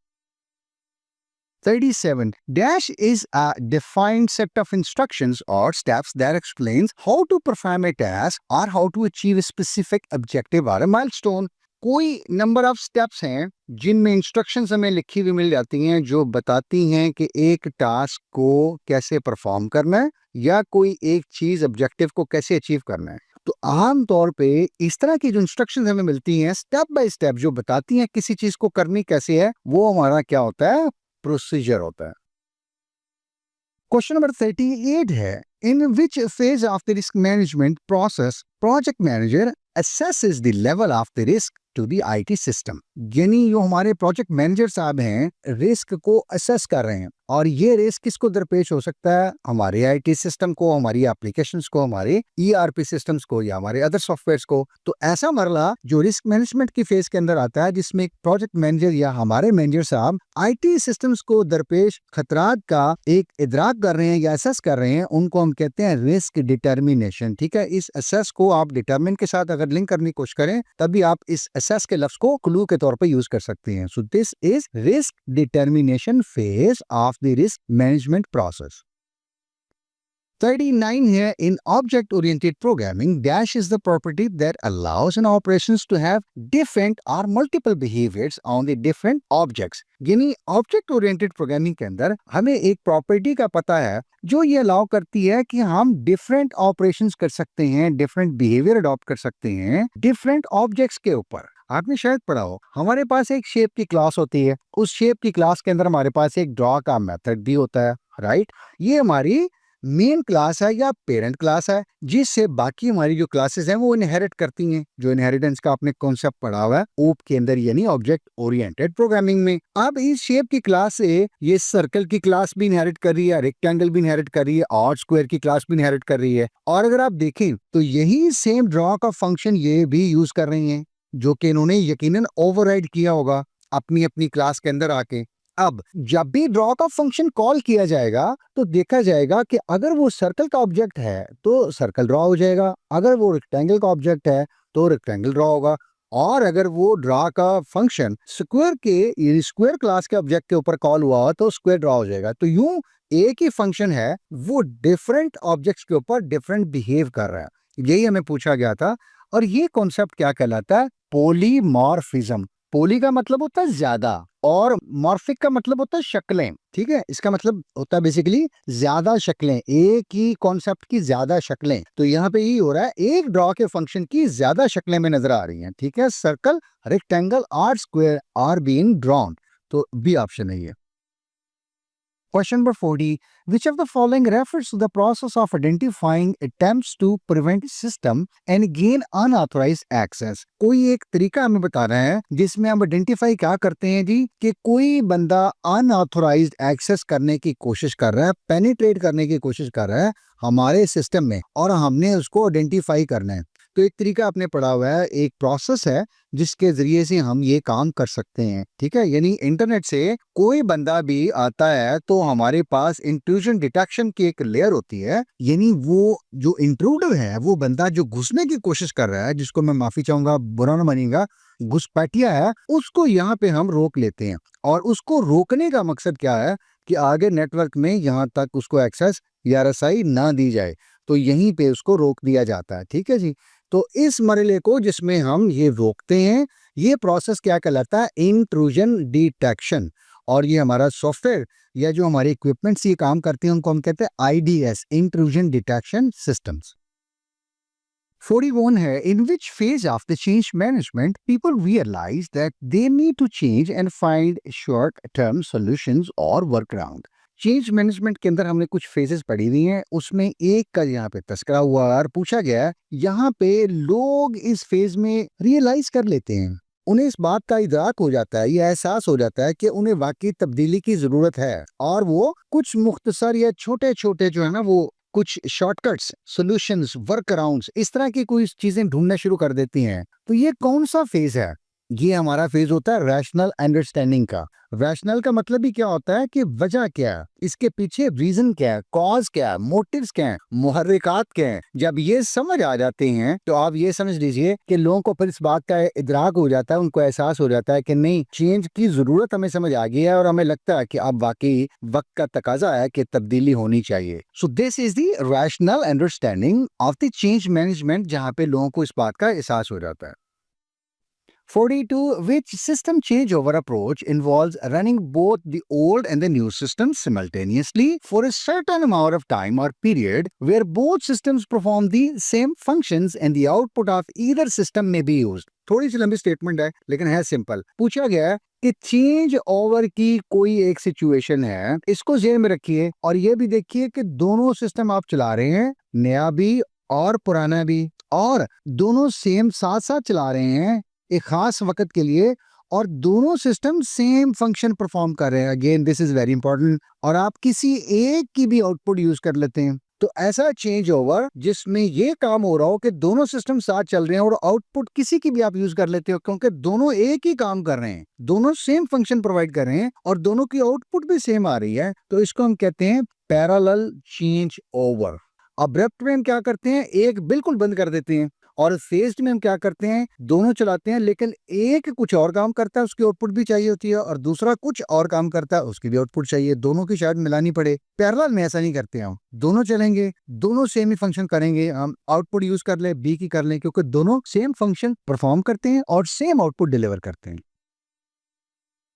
S1: 37. Dash is a defined set of instructions or steps that explains how to perform a task or how to achieve a specific objective or a milestone. कोई नंबर ऑफ स्टेप्स हैं जिनमें इंस्ट्रक्शंस हमें लिखी हुई मिल जाती हैं जो बताती हैं कि एक टास्क को कैसे परफॉर्म करना है या कोई एक चीज ऑब्जेक्टिव को कैसे अचीव करना है। तो आम तौर पे इस तरह की जो इंस्ट्रक्शंस हमें मिलती हैं स्टेप बाय स्टेप जो बताती हैं किसी चीज को करनी कैसे है, वो हमारा क्या होता है? प्रोसीजर होता है। क्वेश्चन नंबर 38 है, in which phase of the risk management process project manager assesses the level of the risk to the IT system। यानी जो हमारे प्रोजेक्ट मैनेजर साहब हैं रिस्क को असेस कर रहे हैं, और ये रिस्क किसको दरपेश हो सकता है? हमारे आईटी सिस्टम को, हमारी एप्लीकेशंस को, हमारे ईआरपी सिस्टम्स को या हमारे अदर सॉफ्टवेयर्स को। तो ऐसा मरला जो रिस्क मैनेजमेंट की फेज के अंदर आता है जिसमें एक प्रोजेक्ट मैनेजर या हमारे मैनेजर साहब आईटी सिस्टम्स को दरपेश खतरात का एक इदराक कर रहे हैं या असेस कर रहे हैं, उनको हम कहते हैं रिस्क डिटर्मिनेशन। ठीक है, इस असेस को आप डिटरमिन के साथ अगर लिंक करने की कोशिश करें तभी आप इस असेस के लफ्ज को क्लू के तौर पर यूज कर सकते हैं। So this is risk determination phase of the risk management process. 39 here, in object-oriented programming, dash is the property that allows an operations to have different or multiple behaviors on the different objects। यानी ऑब्जेक्ट-ओरिएंटेड प्रोग्रामिंग के अंदर हमें एक प्रॉपर्टी का पता है जो ये अलाउ करती है कि हम डिफरेंट ऑपरेशंस कर सकते हैं, डिफरेंट बिहेवियर अडॉप्ट कर सकते हैं डिफरेंट ऑब्जेक्ट्स के ऊपर। आपने शायद पढ़ा हो, हमारे पास एक शेप की क्लास होती है, उस शेप की क्लास के अंदर हमारे पास एक ड्रॉ का मेथड भी होता है, राइट? ये हमारी मेन क्लास है या पेरेंट क्लास है जिससे बाकी हमारी जो क्लासेस हैं वो इनहेरिट करती हैं। जो इनहेरिटेंस का आपने कॉन्सेप्ट पढ़ा हुआ है ओप के अंदर यानी ऑब्जेक्ट ओरिएंटेड प्रोग्रामिंग में। अब इस शेप की क्लास से ये सर्कल की क्लास भी इनहेरिट कर रही है, रेक्टेंगल भी इनहेरिट कर रही है, और स्क्वायर की क्लास भी इनहेरिट कर रही है। और अगर आप देखें तो यही सेम ड्रॉ का फंक्शन ये भी यूज कर रही है जो कि इन्होंने यकीनन ओवरराइड किया होगा अपनी अपनी क्लास के अंदर आके। अब जब भी ड्रॉ का फंक्शन कॉल किया जाएगा तो देखा जाएगा कि अगर वो सर्कल का ऑब्जेक्ट है तो सर्कल ड्रॉ हो जाएगा, अगर वो रेक्टेंगल का ऑब्जेक्ट है तो रेक्टेंगल ड्रॉ होगा, और अगर वो ड्रॉ का फंक्शन स्क्वायर क्लास के ऑब्जेक्ट के ऊपर कॉल हुआ तो स्क्वायर ड्रॉ हो जाएगा। तो यूं एक ही फंक्शन है वो डिफरेंट ऑब्जेक्ट्स के ऊपर डिफरेंट बिहेव कर रहा है, यही हमें पूछा गया था। और ये कॉन्सेप्ट क्या कहलाता है? पॉलीमॉर्फिज्म। पोली का मतलब होता है ज्यादा और मॉर्फिक का मतलब होता है शक्लें। ठीक है, इसका मतलब होता है बेसिकली ज्यादा शक्लें, एक ही कॉन्सेप्ट की ज्यादा शक्लें। तो यहाँ पे यही हो रहा है, एक ड्रॉ के फंक्शन की ज्यादा शक्लें में नजर आ रही हैं। ठीक है, सर्कल, रेक्टेंगल और स्क्वायर आर बीइंग ड्रॉन। तो बी ऑप्शन है ये। Question number 40. Which of the following refers to the process of identifying attempts to prevent system and gain unauthorized access? कोई एक तरीका हमें बता रहा है जिसमें हम आइडेंटिफाई क्या करते हैं जी कि कोई बंदा अनऑथोराइज्ड एक्सेस करने की कोशिश कर रहा है, पेनिट्रेट करने की कोशिश कर रहा है हमारे सिस्टम में, और हमने उसको आइडेंटिफाई करना है। तो एक तरीका आपने पढ़ा हुआ है, एक प्रोसेस है जिसके जरिए से हम ये काम कर सकते हैं। ठीक है, यानी इंटरनेट से कोई बंदा भी आता है तो हमारे पास इंट्रूजन डिटेक्शन की एक लेयर होती है, यानी वो जो इंट्रूडर है, वो बंदा जो घुसने की कोशिश कर रहा है, जिसको मैं माफी चाहूंगा, बुरा ना मानिएगा, घुसपैठिया है, उसको यहाँ पे हम रोक लेते हैं। और उसको रोकने का मकसद क्या है कि आगे नेटवर्क में यहाँ तक उसको एक्सेस या रसाई ना दी जाए, तो यहीं पे उसको रोक दिया जाता है। ठीक है जी, तो इस मरहले को जिसमें हम ये रोकते हैं, ये प्रोसेस क्या कहलाता है? Intrusion detection. और ये हमारा सॉफ्टवेयर या जो हमारे इक्विपमेंट्स ये काम करते हैं उनको हम कहते हैं आईडीएस, इंट्रूजन डिटेक्शन सिस्टम्स। 41 है, in which phase of the change management people realize that they need to change and find short-term solutions or workaround? Change management के अंदर हमने कुछ फेजेस पढ़ी हुई हैं, उसमें एक का यहाँ पे तस्करा हुआ और पूछा गया है, यहाँ पे लोग इस फेज में रियलाइज कर लेते हैं, उन्हें इस बात का इदराक हो जाता है, ये एहसास हो जाता है कि उन्हें वाकई तब्दीली की जरूरत है, और वो कुछ मुख्तसर या छोटे छोटे जो है ना वो कुछ शॉर्टकट्स, सॉल्यूशंस, वर्क अराउंड्स, इस तरह की कोई चीजें ढूंढना शुरू कर देती हैं। तो ये कौन सा फेज है? ये हमारा फेज होता है रैशनल अंडरस्टैंडिंग का। रैशनल का मतलब ही क्या होता है कि वजह क्या है, इसके पीछे रीजन क्या है, कॉज क्या है, मोटिव्स क्या है, मुहर्रिकात क्या है। जब ये समझ आ जाते हैं तो आप ये समझ लीजिए कि लोगों को फिर इस बात का इदराक हो जाता है, उनको एहसास हो जाता है कि नहीं, चेंज की जरूरत हमें समझ आ गई है और हमें लगता है कि अब वाकई वक्त का तकाजा है कि तब्दीली होनी चाहिए। सो this is the rational understanding of the change management, जहां पे लोगों को इस बात का एहसास हो जाता है। 42, which system changeover approach involves running both the old and the new systems simultaneously for a certain amount of time or period where both systems perform the same functions and the output of either system may be used. थोड़ी सी लंबी स्टेटमेंट है लेकिन है सिंपल। पूछा गया है कि चेंज ओवर की कोई एक सिचुएशन है, इसको जेहन में रखिए और ये भी देखिए कि दोनों सिस्टम आप चला रहे हैं, नया भी और पुराना भी, और दोनों सेम साथ साथ चला रहे हैं एक खास वक्त के लिए, और दोनों सिस्टम सेम फंक्शन परफॉर्म कर रहे हैं। Again this is very important. और आप किसी एक की भी आउटपुट यूज कर लेते हैं, तो ऐसा चेंज ओवर जिसमें ये काम हो रहा हो कि दोनों सिस्टम साथ चल रहे हैं और आउटपुट किसी की भी आप यूज कर लेते हो, क्योंकि दोनों एक ही काम कर रहे हैं, दोनों सेम फंक्शन प्रोवाइड कर रहे हैं और दोनों की आउटपुट भी सेम आ रही है, तो इसको हम कहते हैं पैरेलल चेंज ओवर। अब्रप्ट में हम क्या करते हैं, एक बिल्कुल बंद कर देते हैं, और फेज्ड में हम क्या करते हैं, दोनों चलाते हैं लेकिन एक कुछ और काम करता है, उसकी आउटपुट भी चाहिए होती है, और दूसरा कुछ और काम करता है, उसकी भी आउटपुट चाहिए, दोनों की शायद मिलानी पड़े। पैरेलल में ऐसा नहीं करते हम, दोनों चलेंगे, दोनों सेम ही फंक्शन करेंगे, हम आउटपुट यूज कर ले बी की कर लें, क्योंकि दोनों सेम फंक्शन परफॉर्म करते हैं और सेम आउटपुट डिलीवर करते हैं।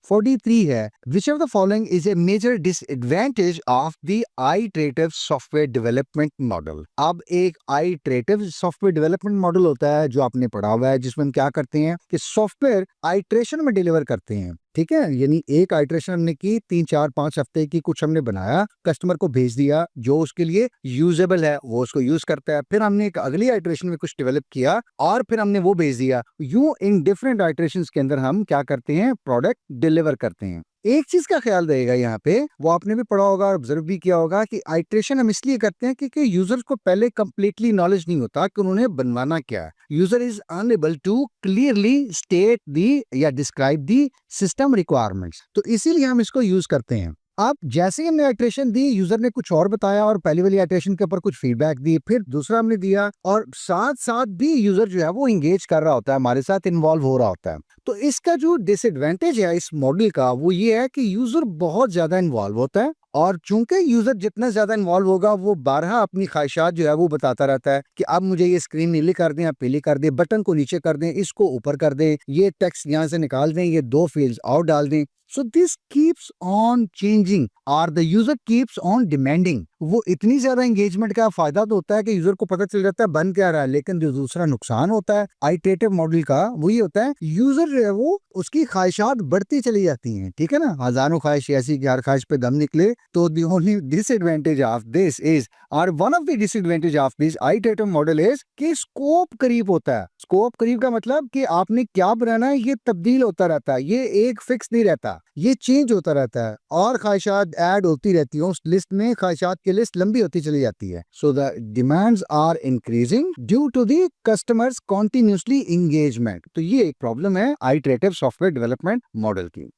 S1: 43 है, which of the following is a major disadvantage of the iterative software development model? अब एक iterative software development model होता है जो आपने पढ़ा हुआ है, जिसमें हम क्या करते हैं कि सॉफ्टवेयर आइट्रेशन में डिलीवर करते हैं। ठीक है, यानी एक आइट्रेशन हमने की 3 4 5 हफ्ते की, कुछ हमने बनाया, कस्टमर को भेज दिया, जो उसके लिए यूजेबल है वो उसको यूज करता है, फिर हमने एक अगली आइट्रेशन में कुछ डेवलप किया और फिर हमने वो भेज दिया। यूं इन डिफरेंट आइट्रेशंस के अंदर हम क्या करते हैं, प्रोडक्ट डिलीवर करते हैं। एक चीज का ख्याल रहेगा यहाँ पे, वो आपने भी पढ़ा होगा और ऑब्जर्व भी किया होगा कि आइट्रेशन हम इसलिए करते हैं क्योंकि यूजर्स को पहले कंप्लीटली नॉलेज नहीं होता कि उन्होंने बनवाना क्या है। User is unable to clearly state the या डिस्क्राइब दी सिस्टम रिक्वायरमेंट्स, तो इसीलिए हम इसको यूज करते हैं। अब जैसे ही हमने आइट्रेशन दी, यूजर ने कुछ और बताया और पहली वाली आइट्रेशन के ऊपर कुछ फीडबैक दी, फिर दूसरा हमने दिया, और साथ साथ भी यूजर जो है वो इंगेज कर रहा होता है, हमारे साथ इन्वॉल्व हो रहा होता है। तो इसका जो डिसएडवांटेज है इस मॉडल का वो ये है कि यूजर बहुत ज्यादा इन्वॉल्व होता है, और चूंकि यूजर जितना ज्यादा इन्वॉल्व होगा वो बारहा अपनी ख्वाहिशात जो है वो बताता रहता है कि अब मुझे ये स्क्रीन नीली कर दें, आप पीली कर दें, बटन को नीचे कर दें, इसको ऊपर कर दें, ये टेक्स्ट यहाँ से निकाल दें, ये 2 फील्ड्स और डाल दें। So this keeps on changing or the user keeps on demanding। वो इतनी ज्यादा एंगेजमेंट का फायदा तो होता है कि यूजर को पता चल जाता है बन क्या रहा है, लेकिन जो दूसरा नुकसान होता है आइटरेटिव मॉडल का वो ये होता है, यूजर जो है वो उसकी ख्वाहिशात बढ़ती चली जाती हैं। ठीक है ना, हजारों ख्वाहिश ऐसी कि हर ख्वाहिश पे दम निकले। तो the only disadvantage of this is, और one of the disadvantage of this iterative model is कि स्कोप करीब होता है। स्कोप करीब का मतलब कि आपने क्या बनाना है ये तब्दील होता रहता है, ये एक फिक्स नहीं रहता, ये चेंज होता रहता है, और ख्वाहिशात ऐड होती रहती है, उस लिस्ट में ख्वाहिशात की लिस्ट लंबी होती चली जाती है। So the demands are increasing due to the customers continuously engagement. तो ये एक प्रॉब्लम है आइटरेटिव सॉफ्टवेयर डेवलपमेंट मॉडल की।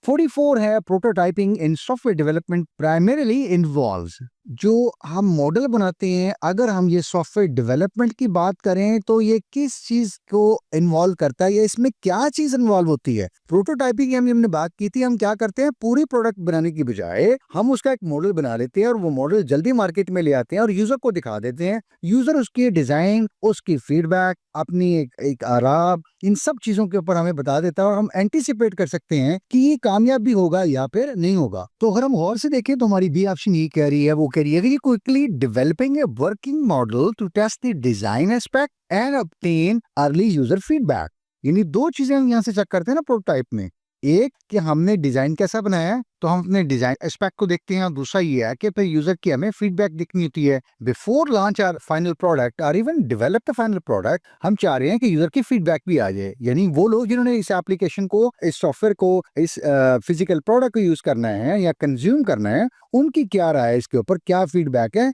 S1: 44 है, प्रोटोटाइपिंग इन सॉफ्टवेयर डेवलपमेंट प्राइमरीली इन्वॉल्व्स। जो हम मॉडल बनाते हैं, अगर हम ये सॉफ्टवेयर डेवलपमेंट की बात करें तो ये किस चीज को इन्वॉल्व करता है, या इसमें क्या चीज इन्वॉल्व होती है। प्रोटोटाइपिंग की हमने बात की थी, हम क्या करते हैं, पूरी प्रोडक्ट बनाने की बजाय हम उसका एक मॉडल बना लेते हैं और वो मॉडल जल्दी मार्केट में ले आते हैं और यूजर को दिखा देते हैं। यूजर उसकी डिजाइन, उसकी फीडबैक, अपनी एक आराम, इन सब चीजों के ऊपर हमें बता देता है और हम एंटीसिपेट कर सकते हैं कि ये कामयाब भी होगा या फिर नहीं होगा। तो अगर हम गौर से देखें तो हमारी बी ऑप्शन ये कह रही है, वो कह रही है कि quickly developing a working model to test the design aspect and obtain early user feedback. यानी 2 चीजें हम यहाँ से चेक करते हैं ना प्रोटोटाइप में, एक कि हमने डिजाइन कैसा बनाया है तो हम अपने डिजाइन एस्पेक्ट को देखते हैं, और दूसरा ये है कि फिर यूजर की हमें फीडबैक देखनी होती है। Before launch our final product और even develop the final product, हम चाह रहे हैं कि यूजर की फीडबैक भी आ जाए, यानी वो लोग जिन्होंने इस एप्लीकेशन को, इस सॉफ्टवेयर को, इस फिजिकल प्रोडक्ट को यूज करना है या कंज्यूम करना है, उनकी क्या राय है, इसके ऊपर क्या फीडबैक है।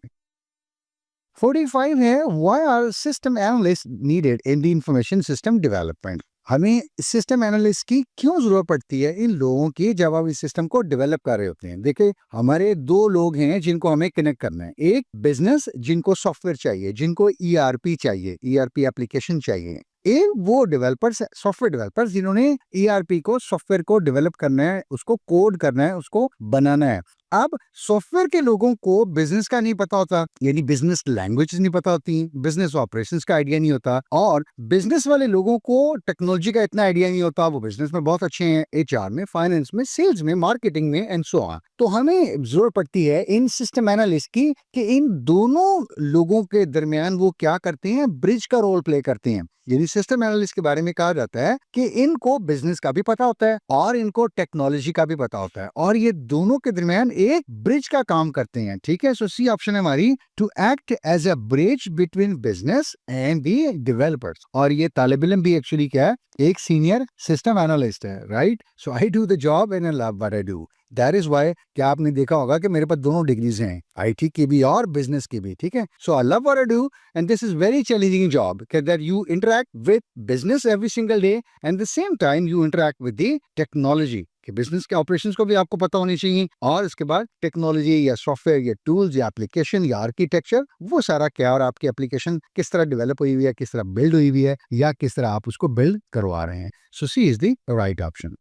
S1: 45 है, why are system analyst needed in the information system development. हमें सिस्टम एनालिस्ट की क्यों जरूरत पड़ती है इन लोगों की जब आप इस सिस्टम को डेवलप कर रहे होते हैं? देखिए, हमारे दो लोग हैं जिनको हमें कनेक्ट करना है। एक बिजनेस जिनको सॉफ्टवेयर चाहिए, जिनको ईआरपी चाहिए, ईआरपी एप्लीकेशन चाहिए। एक वो डेवलपर्स, सॉफ्टवेयर डेवलपर्स जिन्होंने ईआरपी को, सॉफ्टवेयर को डेवलप करना है, उसको कोड करना है, उसको बनाना है। अब सॉफ्टवेयर के लोगों को बिजनेस का नहीं पता होता, यानी बिजनेस लैंग्वेज नहीं पता होती, बिजनेस ऑपरेशंस का आइडिया नहीं होता, और बिजनेस वाले लोगों को टेक्नोलॉजी का इतना आइडिया नहीं होता। वो बिजनेस में बहुत अच्छे हैं, एचआर में, फाइनेंस में, सेल्स में, मार्केटिंग में एंड सो ऑन। तो हमें जरूरत पड़ती है इन सिस्टम एनालिस्ट की कि इन दोनों लोगों के दरमियान वो क्या करते हैं, ब्रिज का रोल प्ले करते हैं। यानी सिस्टम एनालिस्ट के बारे में कहा जाता है कि इनको बिजनेस का भी पता होता है और इनको टेक्नोलॉजी का भी पता होता है, और ये दोनों के दरमियान एक ब्रिज का काम करते हैं। ठीक है, सो सी ऑप्शन है हमारी, to act as a bridge between business and the developers. और ये तालिब इल्म भी एक्चुअली क्या है, एक सीनियर सिस्टम एनालिस्ट है, right? So I do the job and I love what I do. That is why, क्या आपने देखा होगा कि मेरे पास दोनों डिग्रीज हैं, आईटी की भी और बिजनेस की भी। ठीक है, so I love what I do and this is very challenging job, that you interact with business every single day and the same time you interact with the technology. कि बिजनेस के ऑपरेशंस को भी आपको पता होनी चाहिए, और इसके बाद टेक्नोलॉजी या सॉफ्टवेयर या टूल्स या एप्लीकेशन या आर्किटेक्चर, वो सारा क्या, और आपकी एप्लीकेशन किस तरह डेवलप हुई हुई है, किस तरह बिल्ड हुई हुई है, या किस तरह आप उसको बिल्ड करवा रहे हैं। सो सी इज द राइट ऑप्शन।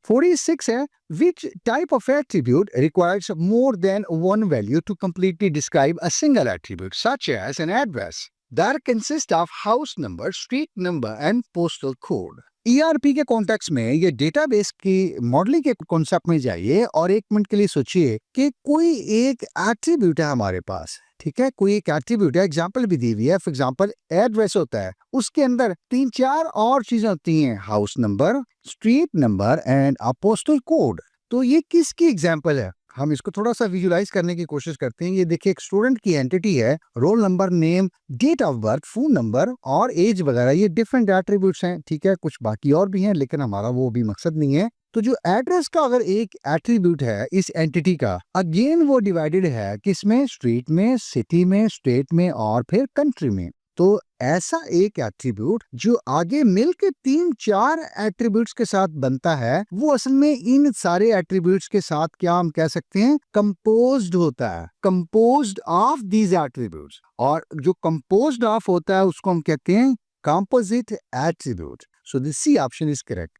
S1: 46 है, which type of attribute requires more than one value to completely describe a single attribute, such as an address that consists of house number, street number and postal code? ERP के कॉन्टेक्स्ट में, ये डेटाबेस की मॉडलिंग के कॉन्सेप्ट में जाइए और एक मिनट के लिए सोचिए कि कोई एक एट्रीब्यूट है हमारे पास। ठीक है, कोई एक एट्रीब्यूट है, एग्जांपल भी दी हुई है। फॉर एग्जांपल एड्रेस होता है, उसके अंदर 3-4 और चीजें होती हैं, house number, street number and a postal code. तो ये किसकी एग्जांपल है? हम इसको थोड़ा सा विजुलाइज करने की कोशिश करते हैं। ये देखिए, एक स्टूडेंट की एंटिटी है, roll number, name, date of birth, phone number और एज वगैरह, ये डिफरेंट एट्रीब्यूट्स हैं। ठीक है, कुछ बाकी और भी हैं, लेकिन हमारा वो भी मकसद नहीं है। तो जो एड्रेस का अगर एक एट्रीब्यूट है इस एंटिटी का, अगेन वो डिवाइडेड है किसमें, स्ट्रीट में, सिटी में, स्टेट में और फिर कंट्री में। तो ऐसा एक एट्रीब्यूट जो आगे मिलके 3-4 एट्रीब्यूट्स के साथ बनता है, वो असल में इन सारे एट्रीब्यूट्स के साथ क्या हम कह सकते हैं, कंपोज्ड होता है, कंपोज्ड ऑफ दीज एट्रीब्यूट्स। और जो कंपोज्ड ऑफ होता है उसको हम कहते हैं composite attribute. So this C option is correct.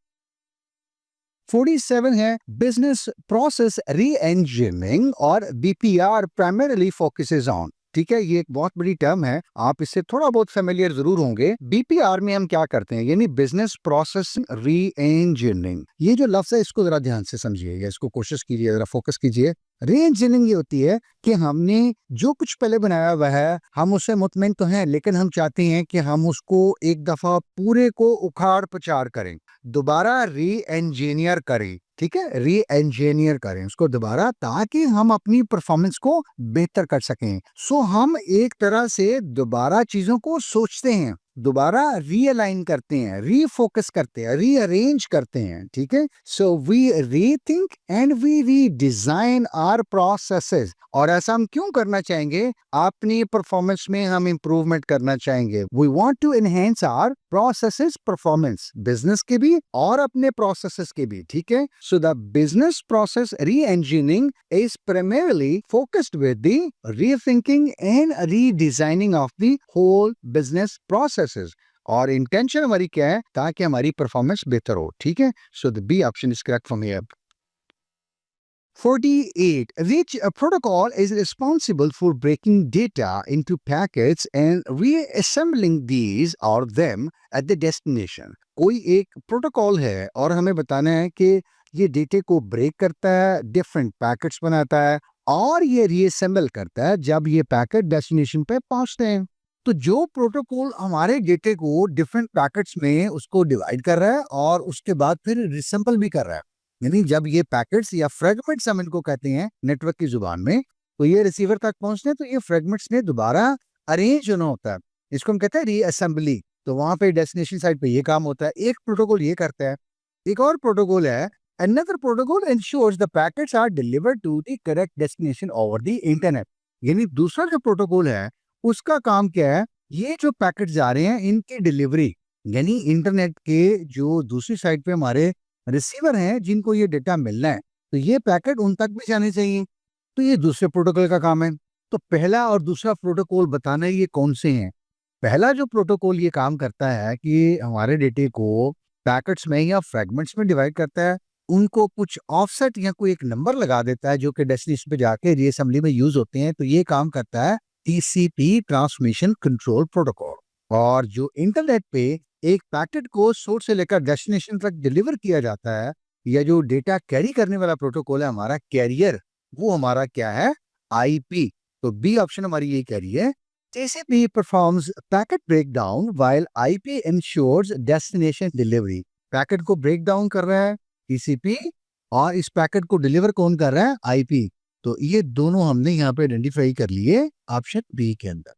S1: 47 है, बिजनेस प्रोसेस री इंजीनियरिंग और बीपीआर प्राइमरीली फोकसेस ऑन। ठीक है, ये एक बहुत बड़ी टर्म है, आप इससे थोड़ा बहुत फेमिलियर जरूर होंगे। बीपीआर में हम क्या करते हैं, यानी बिजनेस प्रोसेस री इंजीनियरिंग। ये जो लफ्ज है इसको जरा ध्यान से समझिए, या इसको कोशिश कीजिए, जरा फोकस कीजिए। री इंजीनियरिंग ये होती है कि हमने जो कुछ पहले बनाया हुआ है, हम उससे मुतमईन तो हैं, लेकिन हम चाहते हैं कि हम उसको एक दफा पूरे को उखाड़ पचाड़ करें, दोबारा री इंजीनियर करें। ठीक है, री इंजीनियर करें उसको दोबारा, ताकि हम अपनी परफॉर्मेंस को बेहतर कर सकें। सो हम एक तरह से दोबारा चीजों को सोचते हैं, दोबारा रीअलाइन करते हैं, रीफोकस करते हैं, रीअरेंज करते हैं। ठीक है, so we rethink and we redesign our processes. और ऐसा हम क्यों करना चाहेंगे, अपनी परफॉर्मेंस में हम इंप्रूवमेंट करना चाहेंगे। We want to enhance our processes performance, business के भी और अपने प्रोसेसेस के भी। ठीक है, so the business process re-engineering is primarily focused with the rethinking and redesigning of the whole business processes। और इंटेंशन हमारी क्या है, ताकि हमारी परफॉर्मेंस बेहतर हो। ठीक है, so the B option is correct from here. 48, which protocol is responsible for breaking data into packets and reassembling these or them at the destination? कोई एक प्रोटोकॉल है और हमें बताना है कि ये डेटे को ब्रेक करता है, डिफरेंट पैकेट्स बनाता है और ये रीअसेंबल करता है जब ये पैकेट डेस्टिनेशन पे पहुंचते हैं। तो जो प्रोटोकॉल हमारे डेटे को डिफरेंट पैकेट्स में उसको डिवाइड कर रहा है और उसके बाद फिर रिसेंबल भी कर रहा है, यानी जब ये पैकेट्स या फ्रेगमेंट्स हम इनको कहते हैं नेटवर्क की जुबान में, तो ये रिसीवर तक पहुंचते हैं, तो ये फ्रेगमेंट्स ने दोबारा अरेंज होना होता है, इसको हम कहते हैं रीअसेंबली। तो वहां पे डेस्टिनेशन साइड पे ये काम होता है, एक प्रोटोकॉल ये करता है। एक और प्रोटोकॉल है, another protocol ensures the packets are delivered to the correct destination over the internet। यानी दूसरा जो प्रोटोकॉल है उसका काम क्या है, ये जो पैकेट जा रहे हैं इनकी डिलीवरी यानी इंटरनेट के जो दूसरी साइड पे हमारे रिसीवर हैं जिनको ये डेटा मिलना है, तो ये पैकेट उन तक भी जाने चाहिए। तो ये दूसरे प्रोटोकॉल का काम है। तो पहला और दूसरा प्रोटोकॉल बताना ये कौन से हैं। पहला जो प्रोटोकॉल ये काम करता है कि हमारे डेटे को पैकेट्स में या फ्रेगमेंट्स में डिवाइड करता है, उनको कुछ ऑफसेट या कोई एक नंबर लगा देता है जो कि डेस्टिनेशन पे जाके रीअसेंबली में यूज होते हैं। तो ये काम करता है टीसीपी, ट्रांसमिशन कंट्रोल प्रोटोकॉल। और जो इंटरनेट पे एक पैकेट को सोर्स से लेकर डेस्टिनेशन तक डिलीवर किया जाता है, या जो डेटा कैरी करने वाला प्रोटोकॉल है हमारा कैरियर, वो हमारा क्या है, आईपी। तो बी ऑप्शन हमारी ये कह रही है TCP performs packet breakdown while IP ensures destination delivery। Packet को ब्रेक डाउन कर रहा है TCP और इस पैकेट को डिलीवर कौन कर रहा है, IP। तो ये दोनों हमने यहाँ पे आइडेंटिफाई कर लिए ऑप्शन बी के अंदर।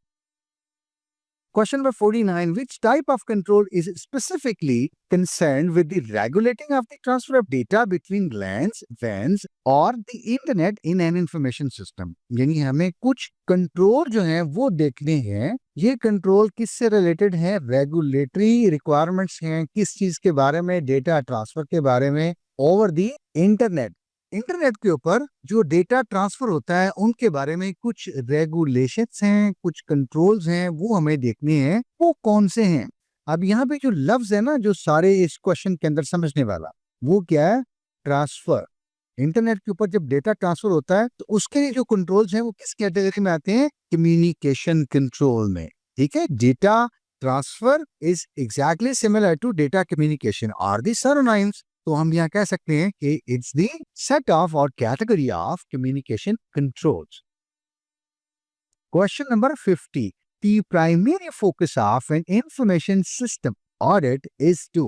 S1: Question number 49. Which type of control is specifically concerned with the regulating of the transfer of data between LANs, WANs और the internet in an information system? यानी हमें कुछ कंट्रोल जो हैं वो देखने हैं। ये कंट्रोल किससे रिलेटेड है, रेगुलेटरी रिक्वायरमेंट्स हैं, किस चीज के बारे में, डेटा ट्रांसफर के बारे में ओवर दी इंटरनेट। इंटरनेट के ऊपर जो डेटा ट्रांसफर होता है उनके बारे में कुछ रेगुलेशंस हैं, कुछ कंट्रोल्स हैं, वो हमें देखने हैं, वो कौन से हैं। अब यहाँ पे जो लफ्ज है ना, जो सारे इस क्वेश्चन के अंदर समझने वाला, वो क्या है, ट्रांसफर। इंटरनेट के ऊपर जब डेटा ट्रांसफर होता है तो उसके लिए जो कंट्रोल्स हैं वो किस कैटेगरी में आते हैं, कम्युनिकेशन कंट्रोल में। ठीक है, data transfer is exactly similar to data communication are the synonyms. तो हम यहाँ कह सकते हैं कि इट्स द सेट ऑफ और category of communication controls. Question number 50। The primary focus of an information system audit is to,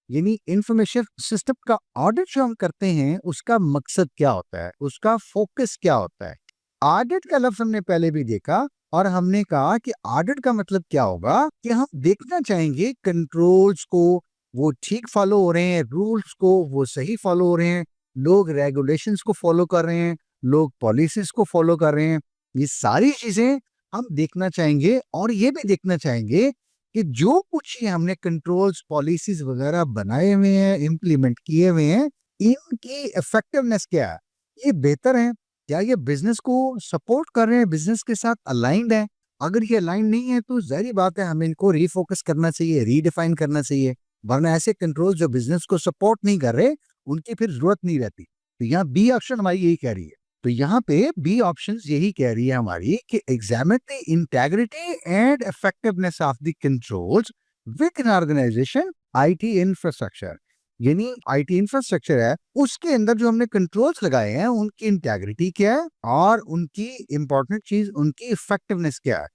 S1: यानी इंफॉर्मेशन सिस्टम का ऑडिट जो हम करते हैं उसका मकसद क्या होता है, उसका फोकस क्या होता है। ऑडिट का लफ्ज हमने पहले भी देखा और हमने कहा कि ऑडिट का मतलब क्या होगा कि हम देखना चाहेंगे कंट्रोल्स को वो ठीक फॉलो हो रहे हैं, रूल्स को वो सही फॉलो हो रहे हैं, लोग रेगुलेशंस को फॉलो कर रहे हैं, लोग पॉलिसीज को फॉलो कर रहे हैं। ये सारी चीजें हम देखना चाहेंगे और ये भी देखना चाहेंगे कि जो कुछ ये हमने कंट्रोल्स, पॉलिसीज वगैरह बनाए हुए हैं, इम्प्लीमेंट किए हुए हैं, इनकी इफेक्टिवनेस क्या है, ये बेहतर है, क्या ये बिजनेस को सपोर्ट कर रहे हैं, बिजनेस के साथ अलाइंड है। अगर ये अलाइंड नहीं है तो जाहिर बात है हमें इनको रीफोकस करना चाहिए, रीडिफाइन करना चाहिए, वरना ऐसे कंट्रोल जो बिजनेस को सपोर्ट नहीं कर रहे उनकी फिर जरूरत नहीं रहती। तो यहाँ बी ऑप्शन हमारी यही कह रही है। तो यहाँ पे बी ऑप्शन यही कह रही है हमारी कि examine the integrity and effectiveness of the controls with an organization IT infrastructure. यानी आईटी इंफ्रास्ट्रक्चर है उसके अंदर जो हमने कंट्रोल्स लगाए हैं उनकी इंटेग्रिटी क्या है और उनकी इंपॉर्टेंट चीज उनकी इफेक्टिवनेस क्या है।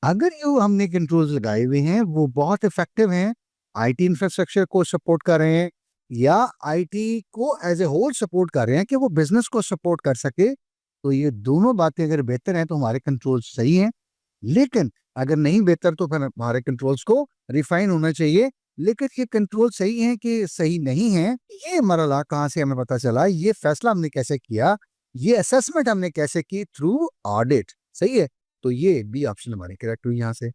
S1: अगर जो हमने कंट्रोल्स लगाए हुए हैं वो बहुत इफेक्टिव हैं, आईटी इंफ्रास्ट्रक्चर को सपोर्ट कर रहे हैं या आईटी को एज ए होल सपोर्ट कर रहे हैं कि वो बिजनेस को सपोर्ट कर सके, तो ये दोनों बातें अगर बेहतर हैं तो हमारे कंट्रोल्स सही हैं। लेकिन अगर नहीं बेहतर तो फिर हमारे कंट्रोल्स को रिफाइन होना चाहिए। लेकिन ये कंट्रोल सही है कि सही नहीं है, ये मरला कहाँ से हमें पता चला, ये फैसला हमने कैसे किया, ये असेसमेंट हमने कैसे की, थ्रू ऑडिट। सही है, तो ये बी ऑप्शन हमारे करेक्ट हुई यहाँ से।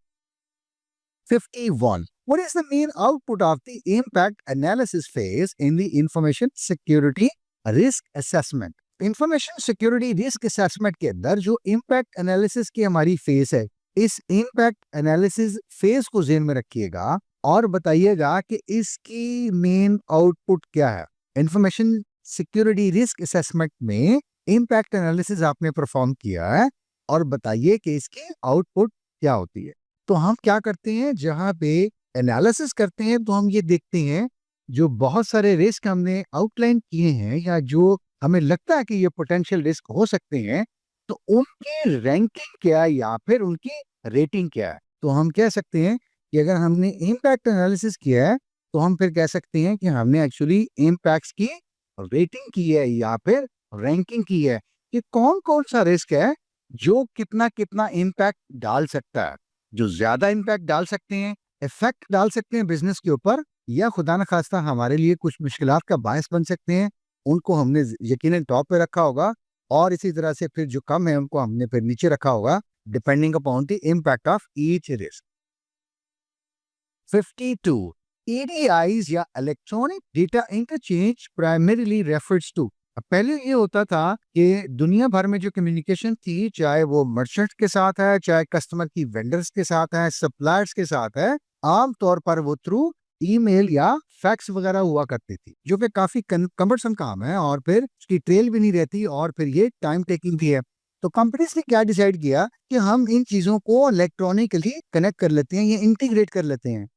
S1: 51. What is the main output of the impact analysis phase in the information security risk assessment? Information security risk assessment के अंदर जो इम्पैक्ट एनालिसिस की हमारी फेज है, इस इम्पैक्ट एनालिसिस फेज को ध्यान में रखिएगा और बताइएगा कि इसकी मेन आउटपुट क्या है। इंफॉर्मेशन सिक्योरिटी रिस्क असेसमेंट में इम्पैक्ट एनालिसिस आपने परफॉर्म किया है और बताइए कि इसकी आउटपुट क्या होती है। तो हम क्या करते हैं, जहां पे एनालिसिस करते हैं तो हम ये देखते हैं जो बहुत सारे रिस्क हमने आउटलाइन किए हैं या जो हमें लगता है कि ये पोटेंशियल रिस्क हो सकते हैं, तो उनकी रैंकिंग क्या है या फिर उनकी रेटिंग क्या है। तो हम कह सकते हैं कि अगर हमने इम्पैक्ट एनालिसिस किया है तो हम फिर कह सकते हैं कि हमने एक्चुअली इम्पैक्ट्स की रेटिंग की है या फिर रैंकिंग की है कि कौन कौन सा रिस्क है जो कितना कितना इम्पैक्ट डाल सकता है, जो ज्यादा इम्पैक्ट डाल सकते हैं, इफेक्ट डाल सकते हैं बिजनेस के ऊपर, या खुदा न खास्ता हमारे लिए कुछ मुश्किलात का बायस बन सकते हैं। उनको हमने यकीनन टॉप पे रखा होगा और इसी तरह से फिर जो कम है उनको हमने फिर नीचे रखा होगा, depending upon the impact of each risk. 52. EDIs या electronic data interchange primarily refers to, पहले ये होता था कि दुनिया भर में जो कम्युनिकेशन थी, चाहे वो मर्चेंट के साथ है, चाहे कस्टमर की वेंडर्स के साथ है, सप्लायर्स के साथ है, आमतौर पर वो थ्रू ईमेल या फैक्स वगैरह हुआ करती थी, जो कि काफी कम्बरसम काम है और फिर उसकी ट्रेल भी नहीं रहती और फिर ये टाइम टेकिंग भी है। तो कंपनीज ने क्या डिसाइड किया कि हम इन चीजों को इलेक्ट्रॉनिकली कनेक्ट कर लेते हैं या इंटीग्रेट कर लेते हैं।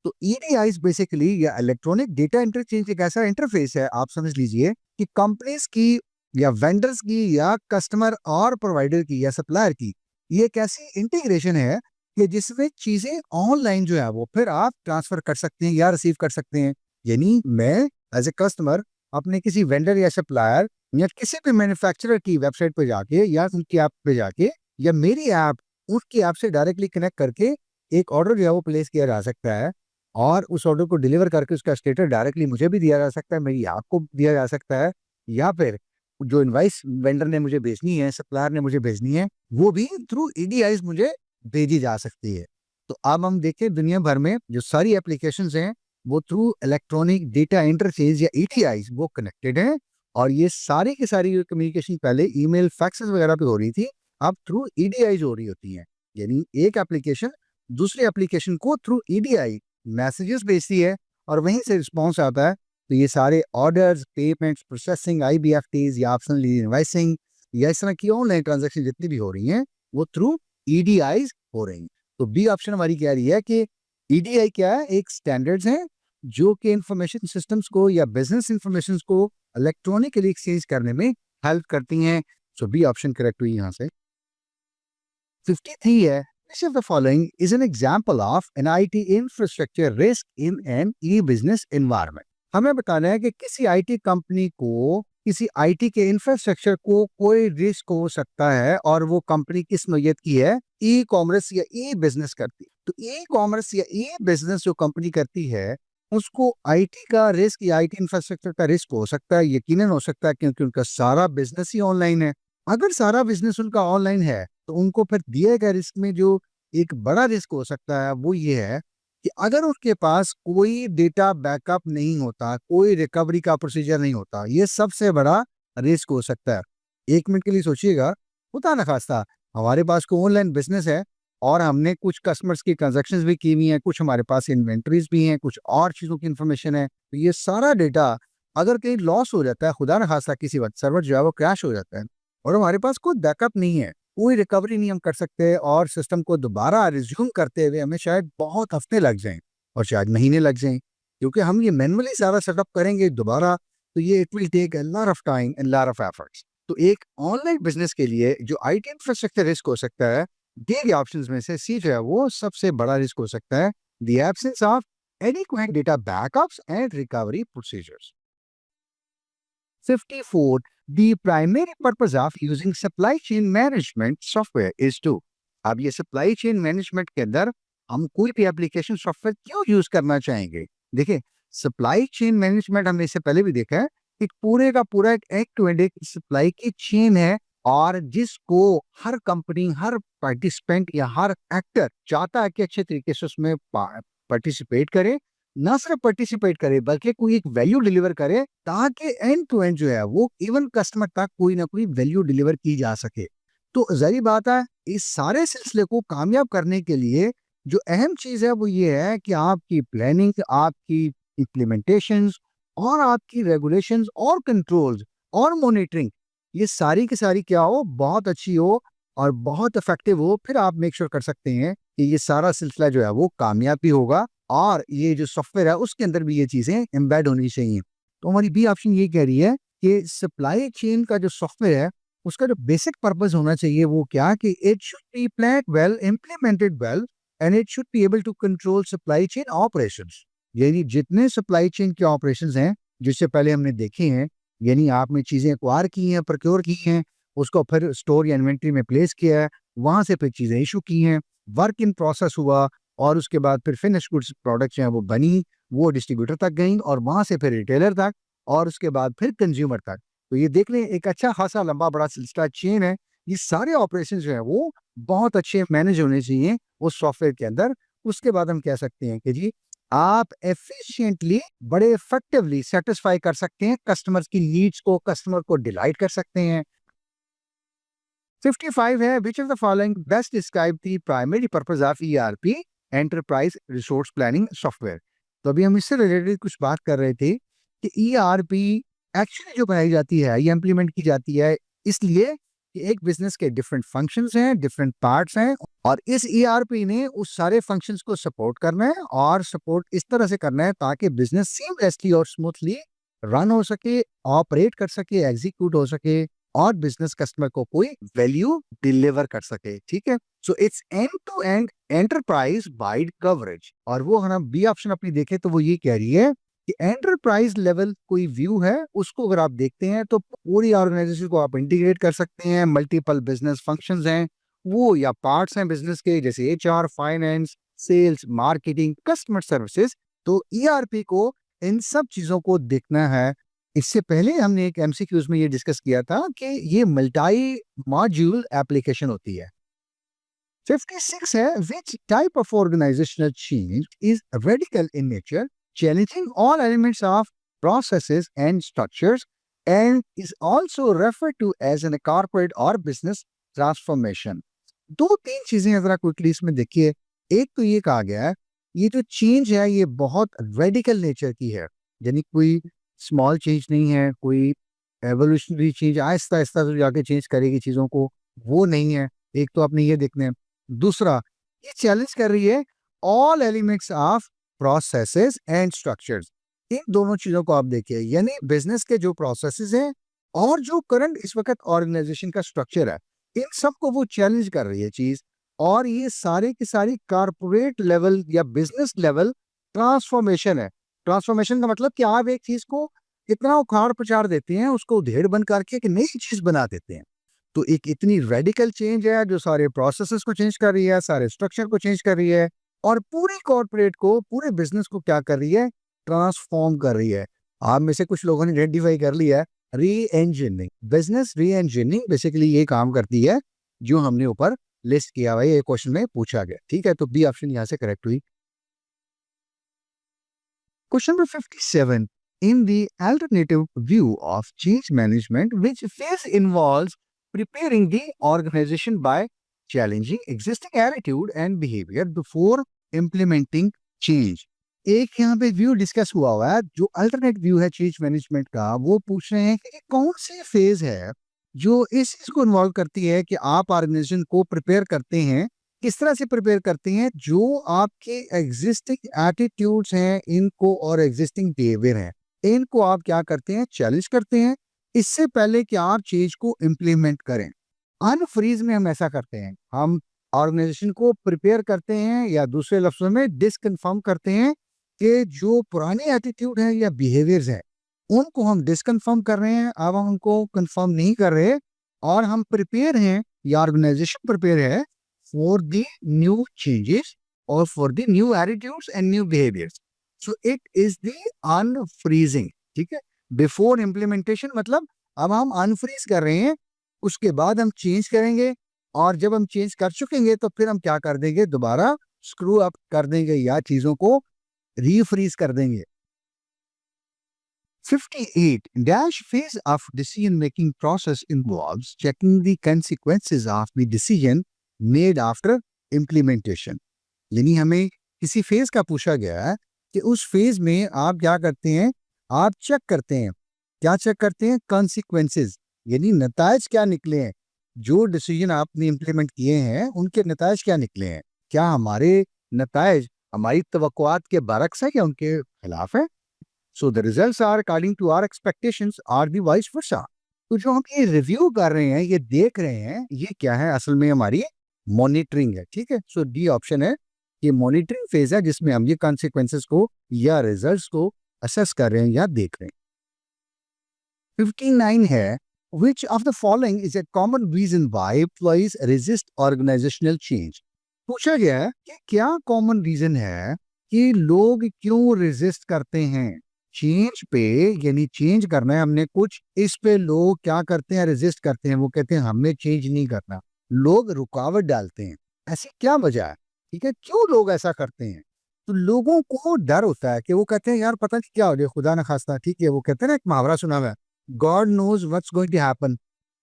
S1: तो ईडीआईस बेसिकली या इलेक्ट्रॉनिक डेटा इंटरचेंज एक ऐसा इंटरफेस है, आप समझ लीजिए कि कंपनीज की या वेंडर्स की या कस्टमर और प्रोवाइडर की या सप्लायर की ये एक ऐसी इंटीग्रेशन है कि जिसमें चीजें ऑनलाइन जो है वो फिर आप ट्रांसफर कर सकते हैं या रिसीव कर सकते हैं। यानी मैं एज ए कस्टमर अपने किसी वेंडर या सप्लायर या किसी भी मैन्युफैक्चरर की वेबसाइट पे जाके या उनकी ऐप पे जाके या मेरी ऐप उसकी ऐप से डायरेक्टली कनेक्ट करके एक ऑर्डर जो है वो प्लेस किया जा सकता है और उस ऑर्डर को डिलीवर करके उसका स्टेटस डायरेक्टली मुझे भी दिया जा सकता है, मेरी ऐप को दिया जा सकता है, या फिर जो इनवाइस वेंडर ने मुझे भेजनी है, सप्लायर ने मुझे भेजनी है, वो भी थ्रू ईडीआईस मुझे भेजी जा सकती है। तो अब हम देखें दुनिया भर में जो सारी एप्लीकेशंस हैं वो थ्रू इलेक्ट्रॉनिक डेटा इंटरचेंज या ईटीआईस वो कनेक्टेड हैं और ये सारी की सारी कम्युनिकेशन पहले ईमेल फैक्सेस वगैरह पे हो रही थी, अब थ्रू ईडीआईस हो रही होती हैं। यानी एक एप्लीकेशन दूसरी एप्लीकेशन को थ्रू ईडीआई मैसेजेस भेजती है और वहीं से रिस्पॉन्स आता है। तो ये सारे ऑर्डर्स, पेमेंट्स, प्रोसेसिंग, आईबीएफटीज या ऑप्शनली इनवॉइसिंग या इस तरह की ऑनलाइन ट्रांजैक्शन जितनी भी हो रही हैं वो थ्रू ईडीआईस हो रही हैं। तो बी ऑप्शन हमारी कह रही है कि ईडीआई क्या है, एक स्टैंडर्ड्स हैं जो कि इंफॉर्मेशन सिस्टम्स को या बिजनेस इंफॉर्मेशन को इलेक्ट्रॉनिकली एक्सचेंज करने में हेल्प करती हैं। सो बी ऑप्शन करेक्ट हुई यहाँ से। 53 है, which of the following is an example of an IT infrastructure risk in an e-business environment? हमें बताना है कि किसी आईटी कंपनी को किसी आईटी के इंफ्रास्ट्रक्चर को कोई रिस्क हो सकता है और वो कंपनी किस नौयत की है, ई कॉमर्स या ई बिजनेस करती है। तो ई कॉमर्स या ई बिजनेस जो कंपनी करती है उसको आईटी का रिस्क या आईटी इंफ्रास्ट्रक्चर का रिस्क हो सकता है, यकीनन हो सकता है, क्योंकि उनका सारा बिजनेस ही ऑनलाइन है। अगर सारा बिजनेस उनका ऑनलाइन है तो उनको फिर दिए गए रिस्क में जो एक बड़ा रिस्क हो सकता है वो ये है कि अगर उनके पास कोई डेटा बैकअप नहीं होता, कोई रिकवरी का प्रोसीजर नहीं होता, ये सबसे बड़ा रिस्क हो सकता है। एक मिनट के लिए सोचिएगा, खुदा न खास्ता हमारे पास कोई ऑनलाइन बिजनेस है और हमने कुछ कस्टमर्स की ट्रांजैक्शंस भी की हुई हैं, कुछ हमारे पास इन्वेंटरीज भी हैं, कुछ और चीज़ों की इंफॉर्मेशन है, तो ये सारा डेटा अगर कहीं लॉस हो जाता है, खुदा न खास्ता किसी वक्त सर्वर जो है वो क्रैश हो जाता है और हमारे पास कोई बैकअप नहीं है, कोई रिकवरी नहीं हम कर सकते और सिस्टम को दोबारा रिज्यूम करते हुए हमें शायद बहुत हफ्ते लग जाएं और शायद महीने लग जाएं, क्योंकि हम ये मैनुअली सारा सेटअप करेंगे दोबारा, तो ये it will take a lot of time and lot of efforts. तो एक ऑनलाइन बिजनेस के लिए जो आईटी इंफ्रास्ट्रक्चर रिस्क हो सकता है, दिए गए ऑप्शंस में से सी जो है वो सबसे बड़ा रिस्क हो सकता है, the absence of adequate data backups and recovery procedures. 54. The primary purpose of using supply chain management software is to। अब ये supply chain management के अंदर हम कोई भी एप्लीकेशन सॉफ्टवेयर क्यों यूज करना चाहेंगे? देखिए, सप्लाई चेन मैनेजमेंट हमने इससे पहले भी देखा है, एक पूरे का पूरा एक एंड टू एंड एक सप्लाई की चेन है और जिसको हर कंपनी, हर पार्टिसिपेंट या हर एक्टर चाहता है कि अच्छे तरीके से उसमें पार्टिसिपेट करे, ना सिर्फ पार्टिसिपेट करे बल्कि कोई एक वैल्यू डिलीवर करे ताकि एंड टू एंड जो है वो इवन कस्टमर तक कोई ना कोई वैल्यू डिलीवर की जा सके। तो जाहिर बात है इस सारे सिलसिले को कामयाब करने के लिए जो अहम चीज है वो ये है कि आपकी प्लानिंग, आपकी इम्प्लीमेंटेशंस और आपकी रेगुलेशंस और कंट्रोल्स और मॉनिटरिंग, ये सारी की सारी क्या हो, बहुत अच्छी हो और बहुत इफेक्टिव हो। फिर आप मेक श्योर कर सकते हैं कि ये सारा सिलसिला जो है वो कामयाब भी होगा और ये जो सॉफ्टवेयर है उसके अंदर भी ये चीजें एम्बेड होनी चाहिए। तो हमारी बी ऑप्शन ये कह रही है कि सप्लाई चेन का जो सॉफ्टवेयर है उसका जो बेसिक पर्पस होना चाहिए वो क्या, कि it should be planned well, implemented well and it should be able to control supply chain operations. यानी जितने सप्लाई चेन के ऑपरेशंस हैं जिससे पहले हमने देखे हैं, यानी आपने चीजें एक्वायर की हैं, प्रोक्योर की हैं, उसको फिर स्टोर या इन्वेंट्री में प्लेस किया है, वहां से फिर चीजें इशू की हैं, वर्क इन प्रोसेस हुआ और उसके बाद फिर फिनिश गुड्स प्रोडक्ट्स हैं वो बनी, वो डिस्ट्रीब्यूटर तक गई और वहां से फिर रिटेलर तक और उसके बाद फिर कंज्यूमर तक। तो ये देख लें एक अच्छा खासा लंबा बड़ा सिलसिला चेन है। ये सारे ऑपरेशन जो है वो बहुत अच्छे मैनेज होने चाहिए उस सॉफ्टवेयर के अंदर। उसके बाद हम कह सकते हैं कि जी आप एफिशिएंटली, बड़े इफेक्टिवली सेटिस्फाई कर सकते हैं कस्टमर्स की नीड्स को, कस्टमर को डिलाइट कर सकते हैं। 55 है, which of the following best describe the primary purpose of ERP, enterprise resource planning software. तो अभी हम इससे रिलेटेड कुछ बात कर रहे थे कि ईआरपी एक्चुअली जो बनाई जाती है, ये इंप्लीमेंट की जाती है इसलिए कि एक बिजनेस के डिफरेंट फंक्शंस हैं, डिफरेंट पार्ट्स हैं, और इस ईआरपी ने उस सारे फंक्शंस को सपोर्ट करना है, और सपोर्ट इस तरह से करना है ताकि बिजनेस सीमलेसली और स्मूथली रन हो सके, ऑपरेट कर सके, एग्जीक्यूट हो सके, और बिजनेस कस्टमर को कोई वैल्यू डिलीवर कर सके। ठीक है, so it's end to end enterprise wide coverage. और वो हम बी ऑप्शन अपनी देखें तो वो ये कह रही है कि एंटरप्राइज लेवल कोई व्यू है, उसको अगर आप देखते हैं तो पूरी ऑर्गेनाइजेशन को आप इंटीग्रेट कर सकते हैं। मल्टीपल बिजनेस फंक्शंस हैं वो, या पार्ट्स हैं बिजनेस के, जैसे HR, finance, sales, marketing, customer services. तो ईआरपी को इन सब चीजों को देखना है। इससे पहले हमने एक एमसीक्यूज में ये डिस्कस किया था कि ये मल्टी मॉड्यूल एप्लीकेशन होती है। 56 है, which type of organizational change is radical in nature, challenging all elements of processes and structures, and is also referred to as a corporate or business transformation। दो तीन चीजें जरा क्विकली इसमें देखिए। एक तो ये कहा गया है, ये जो चेंज है ये बहुत रेडिकल नेचर की है, यानी कोई स्मॉल चेंज नहीं है, कोई एवोल्यूशनरी चेंज आहिस्ता आहिस्ता जो जाके चेंज करेगी चीजों को, वो नहीं है। एक तो आपने ये देखना है। दूसरा, ये चैलेंज कर रही है all elements of processes and structures. इन दोनों चीजों को आप देखिए, यानी बिजनेस के जो प्रोसेसेस हैं और जो करंट इस वक्त ऑर्गेनाइजेशन का स्ट्रक्चर है, इन सबको वो चैलेंज कर रही है चीज। और ये सारे की सारी कारपोरेट लेवल या बिजनेस लेवल ट्रांसफॉर्मेशन है। ट्रांसफॉर्मेशन का मतलब कि आप एक चीज को इतना उखाड़ पचाड़ देते हैं, उसको उधेड़ बन करके एक नई चीज बना देते हैं। तो एक इतनी रेडिकल चेंज है जो सारे प्रोसेसेस को चेंज कर रही है, सारे स्ट्रक्चर को चेंज कर रही है, और पूरी कॉर्पोरेट को, पूरे बिजनेस को क्या कर रही है, ट्रांसफॉर्म कर रही है। आप में से कुछ लोगों ने आइडेंटिफाई कर लिया है, री इंजीनियरिंग। बिजनेस री इंजीनियरिंग बेसिकली ये काम करती है जो हमने ऊपर लिस्ट किया हुआ है, ये क्वेश्चन में पूछा गया। ठीक है, तो बी ऑप्शन यहां से करेक्ट हुई। Question number 57, in the alternative view of change management, which phase involves preparing the organization by challenging existing attitude and behavior before implementing change। एक यहाँ पे व्यू डिस्कस हुआ है, जो अल्टरनेट व्यू है चेंज मैनेजमेंट का, वो पूछ रहे हैं कि कौन सी फेज है जो इस चीज को इन्वॉल्व करती है कि आप ऑर्गेनाइजेशन को प्रिपेयर करते हैं। किस तरह से प्रिपेयर करते हैं? जो आपके एग्जिस्टिंग एटीट्यूड्स हैं इनको, और एग्जिस्टिंग बिहेवियर है इनको आप क्या करते हैं, चैलेंज करते हैं, इससे पहले कि आप चीज को इम्प्लीमेंट करें। अनफ्रीज में हम ऐसा करते हैं, हम ऑर्गेनाइजेशन को प्रिपेयर करते हैं, या दूसरे लफ्जों में डिसकन्फर्म करते हैं कि जो पुराने एटीट्यूड है या बिहेवियर्स है उनको हम डिसकन्फर्म कर रहे हैं, अब हम उनको कंफर्म नहीं कर रहे, और हम प्रिपेयर हैं, या ऑर्गेनाइजेशन प्रिपेयर है फॉर द न्यू चेंजेस और for the new attitudes and new behaviours. So it is the unfreezing. ठीक है, बिफोर इम्प्लीमेंटेशन मतलब अब हम अनफ्रीज कर रहे हैं, उसके बाद हम चेंज करेंगे, और जब हम चेंज कर चुकेंगे तो फिर हम क्या कर देंगे, दोबारा स्क्रू अप कर देंगे या चीजों को रीफ्रीज कर देंगे। 58, dash phase of decision making process involves checking the consequences of the decision made after implementation। यानी हमें किसी फेज का पूछा गया है कि उस फेज में आप क्या करते हैं, आप चेक करते हैं। क्या चेक करते हैं? कॉन्सिक्वेंसेज, यानी नतायज क्या निकले हैं, जो डिसीजन आपने इम्प्लीमेंट किए हैं उनके नतायज क्या निकले हैं, क्या हमारे नतायज हमारी तवक्कुआत के बरक्स है या उनके खिलाफ है। So the results are according to our expectations are the vice versa. तो जो हम ये रिव्यू कर रहे हैं, ये देख रहे हैं, ये क्या है, असल में हमारी मॉनिटरिंग है। ठीक है, सो डी ऑप्शन है, ये मॉनिटरिंग फेज है जिसमें हम ये कॉन्सिक्वेंसेस को या रिजल्ट्स को असेस कर रहे हैं या देख रहे हैं। 59 है, which of the following is a common reason why employees resist organizational change। पूछा गया है कि क्या कॉमन रीजन है कि लोग क्यों रेजिस्ट करते हैं चेंज पे, यानी चेंज करना है हमने कुछ, इस पे लोग क्या करते हैं, रेजिस्ट करते हैं। वो कहते हैं हमें चेंज नहीं करना, लोग रुकावट डालते हैं। ऐसी क्या वजह है? ठीक है, क्यों लोग ऐसा करते हैं?
S2: तो लोगों को डर होता है कि वो कहते हैं यार पता नहीं क्या हो जाए, खुदा ना खास्ता, ठीक है, वो कहते हैं ना, एक मुहावरा सुना हुआ है, God knows what's going to happen,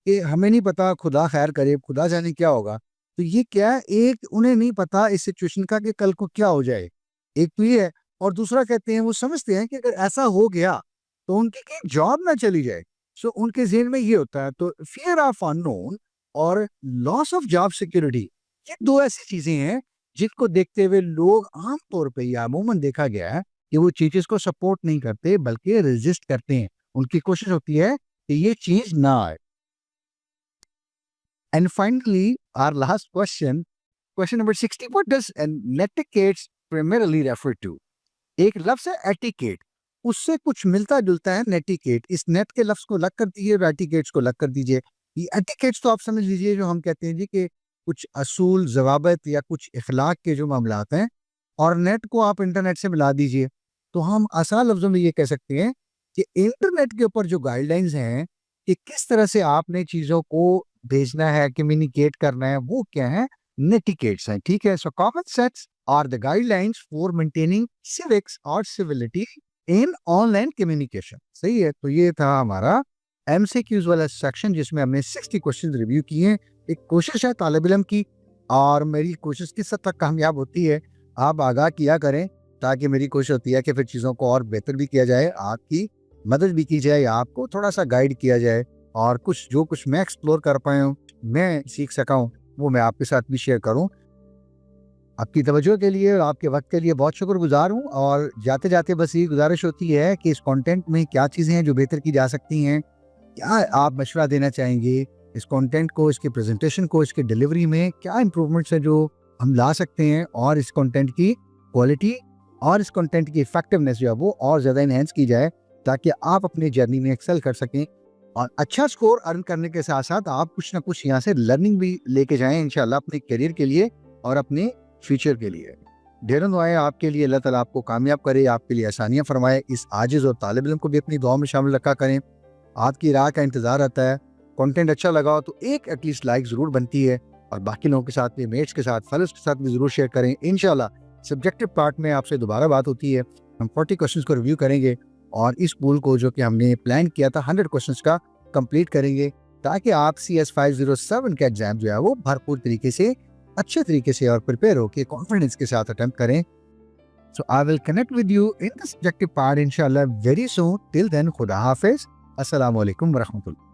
S2: कि हमें नहीं पता, खुदा खैर करे, खुदा जाने क्या होगा। तो ये क्या है, एक उन्हें नहीं पता इस सिचुएशन का कि कल को क्या हो जाए, एक तो ये है। और दूसरा कहते हैं, वो समझते हैं कि अगर ऐसा हो गया तो उनकी कहीं जॉब ना चली जाए। सो उनके ज़हन में ये होता है। तो फियर ऑफ अननोन और लॉस ऑफ जॉब सिक्योरिटी, ये 2 ऐसी चीज़ें हैं जिनको देखते हुए लोग आम तौर पे या अमूमन देखा गया है कि वो चीज़ें को सपोर्ट नहीं करते बल्कि रेज़िस्ट करते हैं। उनकी कोशिश होती है कि ये चीज़ ना आए। And finally our last question, question number 60, what does netiquettes primarily refer to? एक लफ्ज़ है एटिकेट, उससे कुछ मिलता-जुलता है नेटिकेट। इस नेट के लफ्ज़ को अलग कर दीजिए और एटिकेट्स को अलग कर दीजिए। ये एटिकेट्स तो आप समझ लीजिए जो हम कहते हैं जी कि कुछ असूल, ज़वाबित या कुछ इख़लाक के जो मामलात हैं, और नेट को आप इंटरनेट से मिला दीजिए। तो हम आसान लफ्ज़ों में ये कह सकते हैं कि इंटरनेट के ऊपर जो गाइडलाइंस हैं कि किस तरह से आपने चीज़ों को भेजना है, कम्युनिकेट करना है, वो क्या है? नेटिकेट्स हैं, ठीक है? So common sets are the guidelines for maintaining civics और civility in online communication। सही है। तो ये था हमारा MCQs वाला सेक्शन जिसमें हमने 60 क्वेश्चन रिव्यू किए हैं। एक कोशिश है तालिब इल्म की, और मेरी कोशिश किस हद तक कामयाब होती है आप आगाह किया करें, ताकि मेरी कोशिश होती है कि फिर चीज़ों को और बेहतर भी किया जाए, आपकी मदद भी की जाए, आपको थोड़ा सा गाइड किया जाए, और कुछ जो कुछ मैं एक्सप्लोर कर पाया हूँ, मैं सीख सका हूँ, वो मैं आपके साथ भी शेयर करूँ। आपकी तवज्जो के लिए और आपके वक्त के लिए बहुत शुक्रगुजार हूँ। और जाते जाते बस ये गुजारिश होती है कि इस कंटेंट में क्या चीज़ें हैं जो बेहतर की जा सकती हैं, क्या आप मशवरा देना चाहेंगे इस कंटेंट को, इसके प्रेजेंटेशन को, इसके डिलीवरी में क्या इंप्रूवमेंट्स हैं जो हम ला सकते हैं, और इस कंटेंट की क्वालिटी और इस कंटेंट की इफेक्टिवनेस जो है वो और ज़्यादा इन्हेंस की जाए, ताकि आप अपनी जर्नी में एक्सेल कर सकें और अच्छा स्कोर अर्न करने के साथ साथ आप कुछ ना कुछ यहाँ से लर्निंग भी लेके जाएं इंशाल्लाह अपने करियर के लिए और अपने फ्यूचर के लिए। ढेरों दुआएं आपके लिए, अल्लाह ताला आपको कामयाब करे, आपके लिए आसानियां फरमाए। इस आजिज़ और तालिब इल्म को भी अपनी दुआ में शामिल रखा करें। आपकी राह का इंतज़ार रहता है। कंटेंट अच्छा लगा हो तो एक एटलीस्ट लाइक ज़रूर बनती है, और बाकी लोगों के साथ भी, मेट्स के साथ, फेलोज़ के साथ भी ज़रूर शेयर करें। इंशाल्लाह सब्जेक्टिव पार्ट में आपसे दोबारा बात होती है। हम 40 क्वेश्चंस को रिव्यू करेंगे और इस पूल को जो कि हमने प्लान किया था 100 क्वेश्चंस का कंप्लीट करेंगे, ताकि आप CS 507 का एग्जाम जो है वो भरपूर तरीके से, अच्छे तरीके से और प्रिपेयर होकर कॉन्फिडेंस के साथ अटेम्प्ट करें। So I will connect with you in the subjective part इंशाल्लाह वेरी सून। टिल देन खुदा हाफिज। अस्सलाम वालेकुम व रहमतुल्लाह।